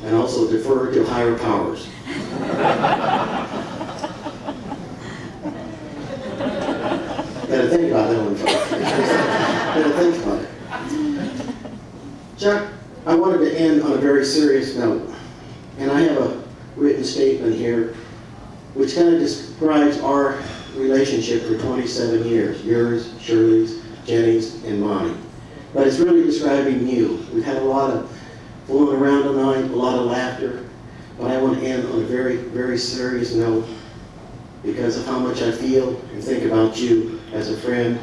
[SPEAKER 8] And also defer to higher powers. Gotta think about that one first. Gotta think about it. Chuck, I wanted to end on a very serious note. And I have a written statement here which kind of describes our relationship for 27 years. Yours, Shirley's, Jenny's, and mine. But it's really describing you. We've had a lot of fooling around tonight, a lot of laughter. But I want to end on a very, very serious note because of how much I feel and think about you as a friend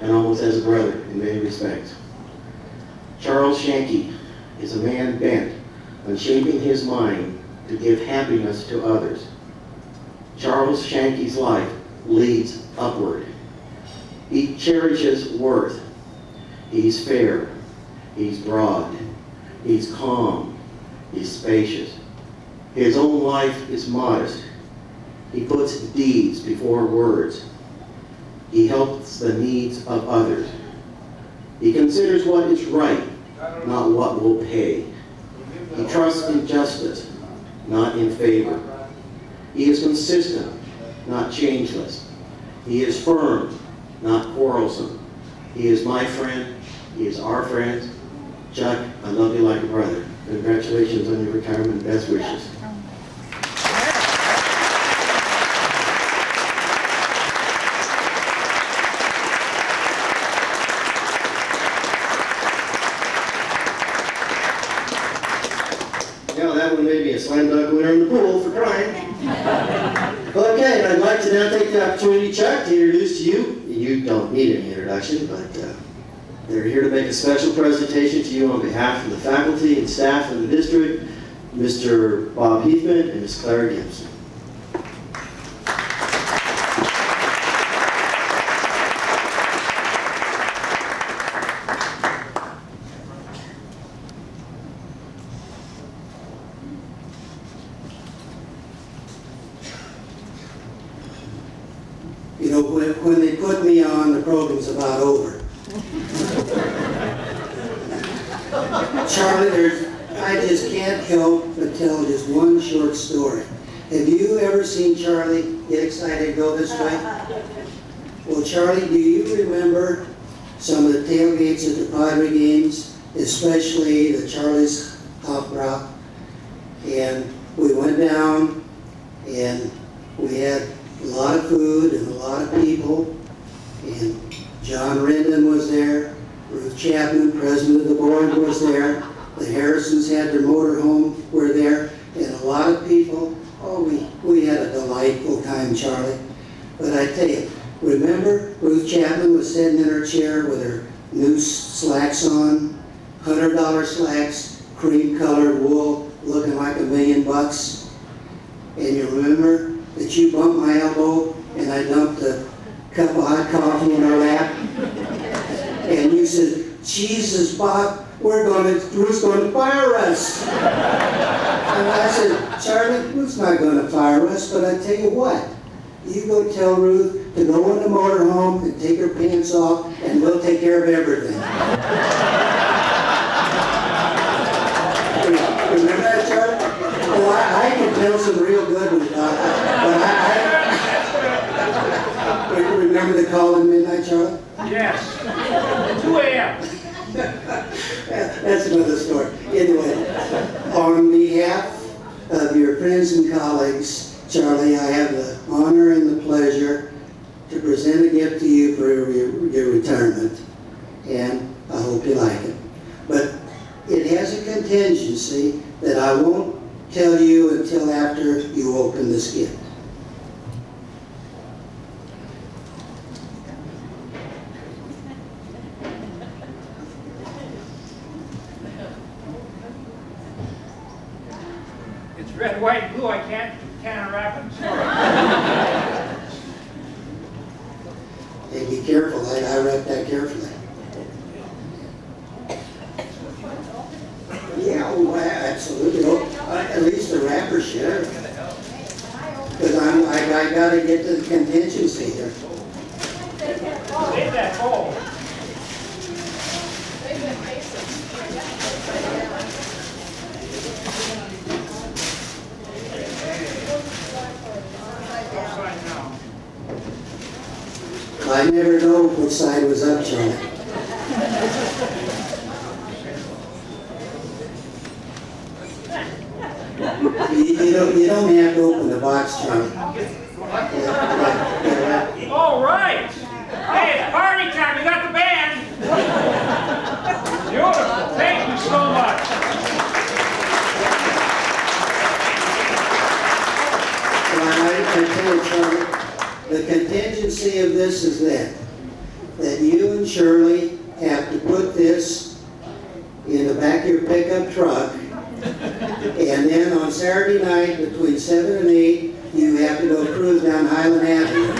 [SPEAKER 8] and almost as a brother in many respects. Charles Shanke is a man bent on shaping his mind to give happiness to others. Charles Shanke's life leads upward. He cherishes worth. He's fair. He's broad. He's calm. He's spacious. His own life is modest. He puts deeds before words. He helps the needs of others. He considers what is right, not what will pay. He trusts in justice, not in favor. He is consistent, not changeless. He is firm, not quarrelsome. He is my friend. He is our friend. Chuck, I love you like a brother. Congratulations on your retirement. Best wishes.
[SPEAKER 1] Yeah, that one may be a slam dunk winner in the pool for crying. Okay, I'd like to now take the opportunity, Chuck, to introduce to you. You don't need any introduction, but they're here to make a special presentation to you on behalf of the faculty and staff of the district, Mr. Bob Heathman and Ms. Clara Gibson.
[SPEAKER 4] You know, when they put me on, the program's about over. Charlie, I just can't help but tell just one short story. Have you ever seen Charlie get excited and go this way? Well, Charlie, do you remember some of the tailgates at the Padre games, especially the Charlie's Hop Rock? And we went down and we had a lot of food and a lot of people. And John Rendon was there. Ruth Chapman, president of the board, was there. The Harrisons had their motorhome, were there, and a lot of people. Oh, we had a delightful time, Charlie. But I tell you, remember Ruth Chapman was sitting in her chair with her new slacks on, $100 slacks, cream-colored wool, looking like $1,000,000. And you remember that you bumped my elbow and I dumped a cup of hot coffee in her lap? And you said, Jesus, Bob, Ruth's going to fire us. And I said, Charlie, Ruth's not going to fire us, but I tell you what, you go tell Ruth to go in the motorhome and take her pants off, and we'll take care of everything. Remember that, Charlie? Oh, I can tell some real good ones, Doc. But remember the call at midnight, Charlie?
[SPEAKER 9] Yes. 2 a.m.
[SPEAKER 4] That's another story. Anyway, on behalf of your friends and colleagues, Charlie, I have the honor and the pleasure to present a gift to you for your retirement, and I hope you like it. But it has a contingency that I won't tell you until after you open this gift.
[SPEAKER 9] It's red, white, and blue. I can't unwrap it. Sorry.
[SPEAKER 4] Hey, be careful. I wrap that carefully. Yeah, oh, absolutely. Oh, at least the wrapper should. Because I got to get to the contingency here.
[SPEAKER 9] Save that bowl. Upside down.
[SPEAKER 4] I never know which side was up, Charlie. You don't have to open the box, Charlie.
[SPEAKER 9] All right. Hey, it's party time. We got the band. Beautiful. Thank you so much.
[SPEAKER 4] Well, I tell you, Charlie, the contingency of this is that you and Shirley have to put this in the back of your pickup truck, and then on Saturday night between 7 and 8, you have to go cruise down Highland Avenue.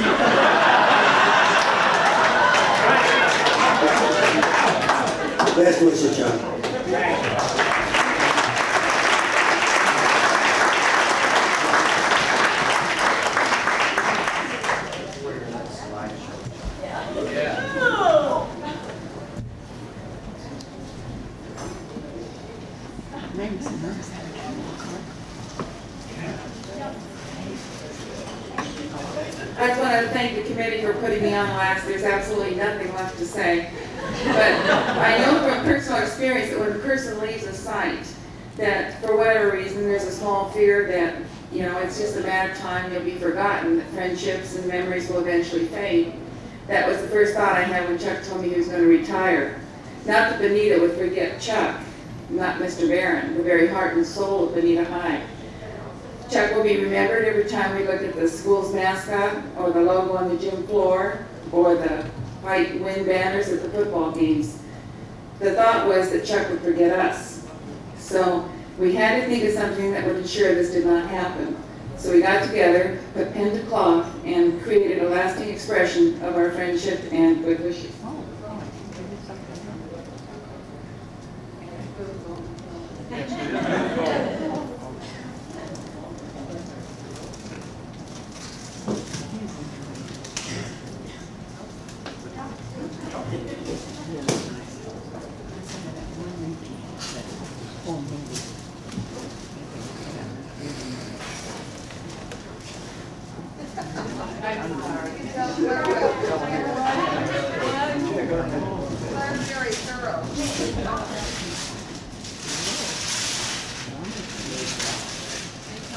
[SPEAKER 4] Best wishes, Charlie.
[SPEAKER 10] I just want to thank the committee for putting me on last. There's absolutely nothing left to say. But I know from personal experience that when a person leaves a site, that for whatever reason, there's a small fear that, you know, it's just a matter of time, you'll be forgotten, that friendships and memories will eventually fade. That was the first thought I had when Chuck told me he was going to retire. Not that Bonita would forget Chuck, not Mr. Barron, the very heart and soul of Bonita High. Chuck will be remembered every time we look at the school's mascot, or the logo on the gym floor, or the white wind banners at the football games. The thought was that Chuck would forget us. So we had to think of something that would ensure this did not happen. So we got together, put pen to cloth, and created a lasting expression of our friendship and good wishes.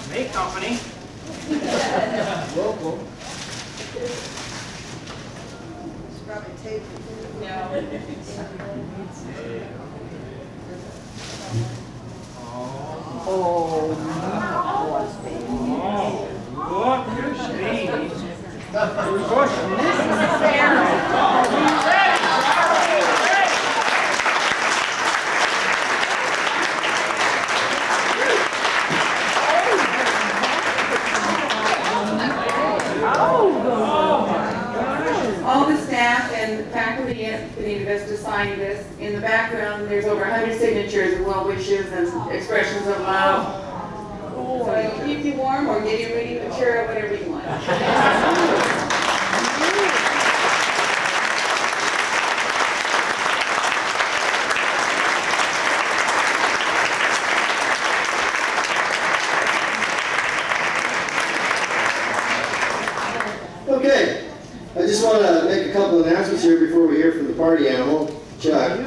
[SPEAKER 9] Hey, company.
[SPEAKER 2] Local.
[SPEAKER 9] Oh, look who's me.
[SPEAKER 10] All the staff and faculty at Bonita Vista signed this. In the background, there's over 100 signatures of well wishes and expressions of love. So it'll keep you warm or give you reading material, whatever you want.
[SPEAKER 1] Okay, I just want to make a couple announcements here before we hear from the party animal, Chuck.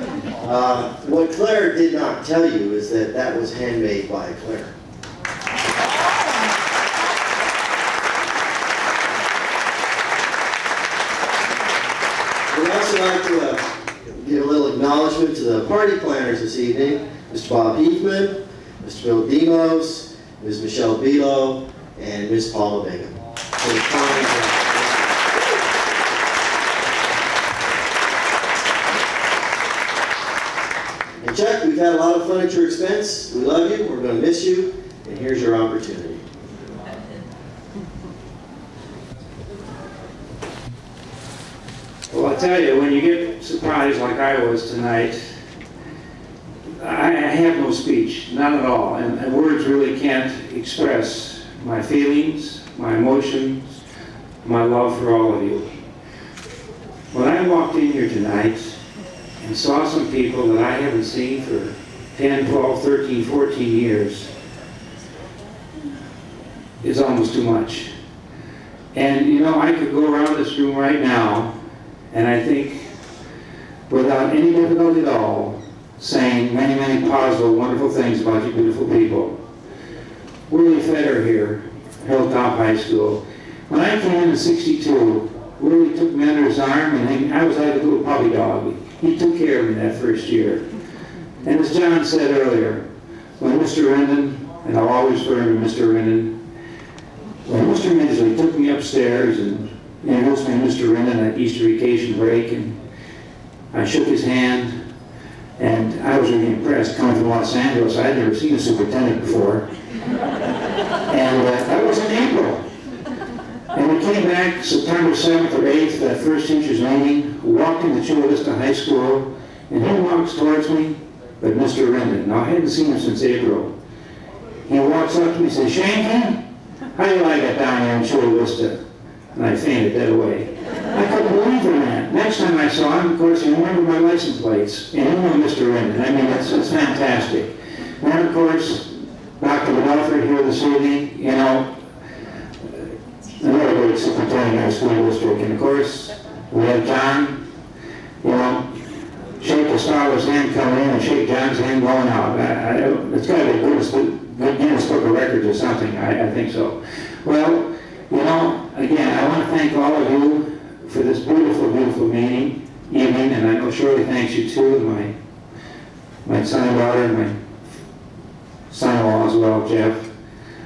[SPEAKER 1] What Claire did not tell you is that that was handmade by Claire. We'd also like to give a little acknowledgement to the party planners this evening, Mr. Bob Heathman, Mr. Bill Demos, Ms. Michelle Bilo, and Ms. Paula Bingham. For the kind, and Chuck, we've had a lot of fun at your expense. We love you, we're going to miss you, and here's your opportunity.
[SPEAKER 9] Well, I'll tell you, when you get surprised like I was tonight, I have no speech, none at all. And words really can't express my feelings, my emotions, my love for all of you. When I walked in here tonight and saw some people that I haven't seen for 10, 12, 13, 14 years, it's almost too much. And you know, I could go around this room right now, and I think, without any difficulty at all, saying many, many positive, wonderful things about you beautiful people. Willie Feder here, Hilltop High School. When I came in '62, Willie took me under his arm, and I was like a little puppy dog. He took care of me that first year. And as John said earlier, when Mr. Rendon, and I'll always refer to Mr. Rendon, when Mr. Midgley took me upstairs and introduced me to Mr. Rendon at Easter vacation break, and I shook his hand, and I was really impressed. Coming from Los Angeles, I had never seen a superintendent before. And that was in April. And we came back September 7th or 8th, that first teacher's meeting, walked into Chula Vista High School, and he walks towards me, but Mr. Rendon. Now, I hadn't seen him since April. He walks up to me and says, "Shanke, how do you like it down here in Chula Vista?" And I fainted dead away. I couldn't believe it, man. Next time I saw him, of course, he remembered my license plates, and he knew Mr. Rendon. I mean, it's fantastic. And of course, Dr. Belford here this evening, you know, another great superintendent in our school district. And of course, we have John, you know, shake Costello's hand coming in and shake John's hand going out. It's got to be good Guinness Book of Records or something, I think so. Well, you know, again, I want to thank all of you for this beautiful, beautiful evening, and I know Shirley thanks you too, and my son and daughter, and my son-in-law as well, Jeff.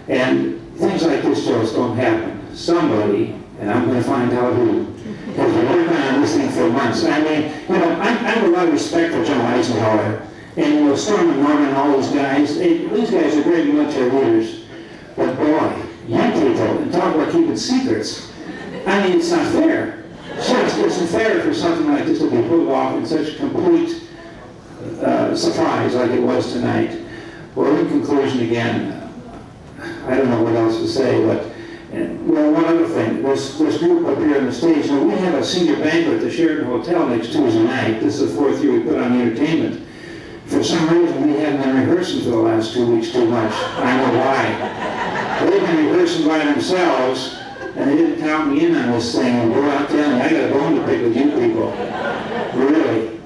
[SPEAKER 9] And things like this just don't happen. Somebody, and I'm going to find out who, because we're working on this thing for months. I mean, you know, I have a lot of respect for John Eisenhower, and you know, Storm and Norman and all these guys. These guys are great military leaders, but boy, young people, and talk about keeping secrets. I mean, it's not fair. So it isn't fair for something like this to be pulled off in such a complete surprise like it was tonight. Well, in conclusion, again, I don't know what else to say, but well, one other thing, this group up here on the stage, you know, we have a senior banquet at the Sheraton Hotel next Tuesday night. This is the 4th year we put on the entertainment. For some reason, we haven't been rehearsing for the last 2 weeks too much. I know why. They've been rehearsing by themselves, and they didn't count me in on this thing. And go out there, and I got a bone to pick with you people. Really.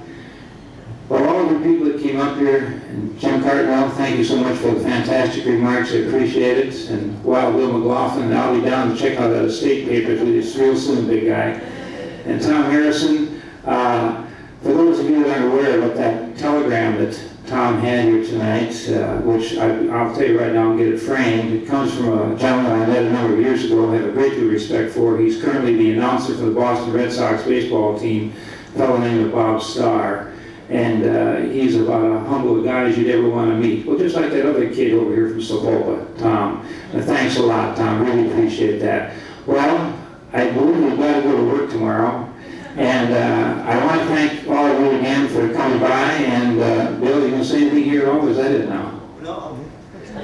[SPEAKER 9] Well, all of the people that came up here, and Jim Cartwell, thank you so much for the fantastic remarks. I appreciate it. And Wild Bill McLaughlin, and I'll be down to check out that estate papers with you real soon, big guy. And Tom Harrison, for those of you that aren't aware of that telegram that Tom had here tonight, which I'll tell you right now and get it framed. It comes from a gentleman I met a number of years ago, I have a great deal of respect for. He's currently the announcer for the Boston Red Sox baseball team, a fellow named Bob Starr. And he's about as humble a guy as you'd ever want to meet. Well, just like that other kid over here from Soboba, Tom. Thanks a lot, Tom. Really appreciate that. Well, I believe we've got to go to work tomorrow. And I want to thank all of you again for coming by. And Bill, you going to say anything here at all? Is that it now?
[SPEAKER 2] No.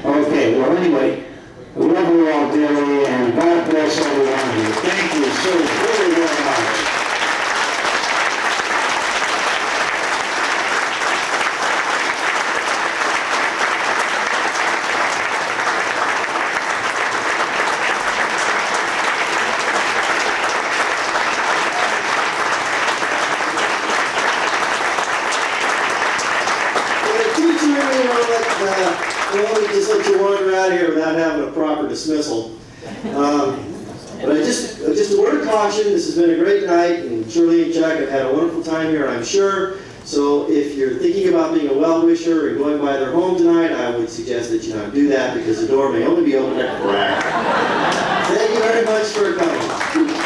[SPEAKER 9] Okay, well anyway, we love you all dearly and God bless everyone of you. Thank you so very, very much.
[SPEAKER 1] Just let you wander out here without having a proper dismissal. But just a word of caution, this has been a great night, and Shirley and Chuck have had a wonderful time here, I'm sure. So if you're thinking about being a well-wisher and going by their home tonight, I would suggest that you not do that because the door may only be open at a crack. Thank you very much for coming.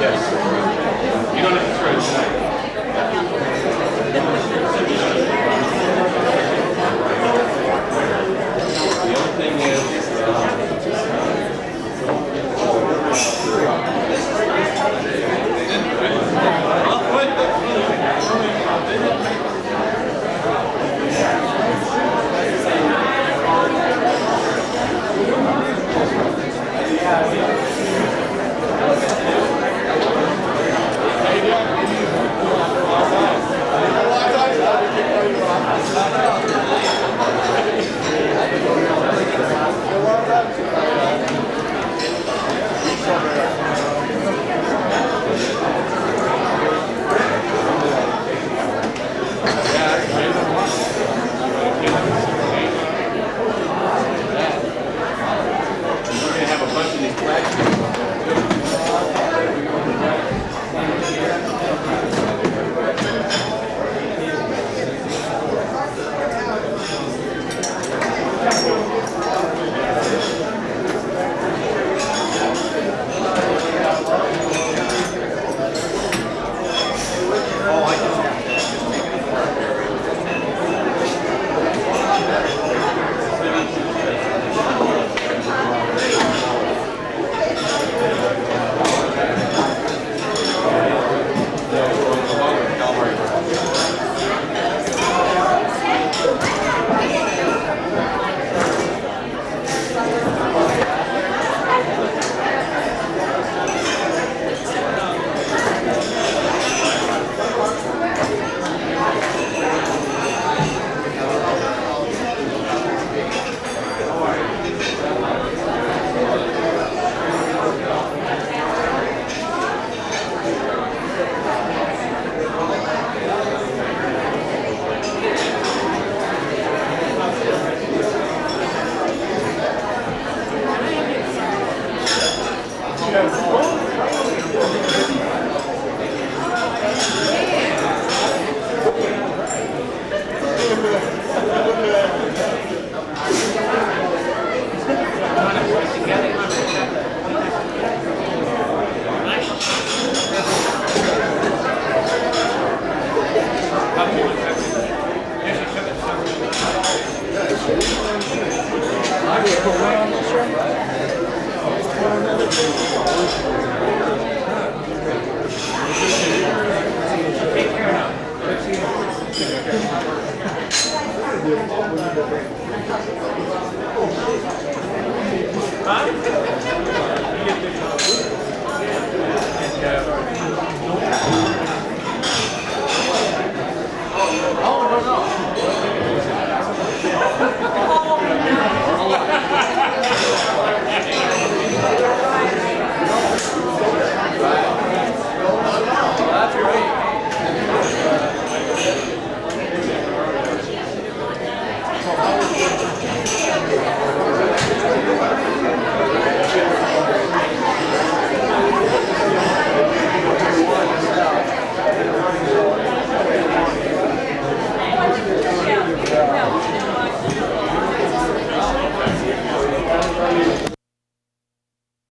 [SPEAKER 11] Yes. You don't have to try it tonight. The only thing is,
[SPEAKER 12] Yes.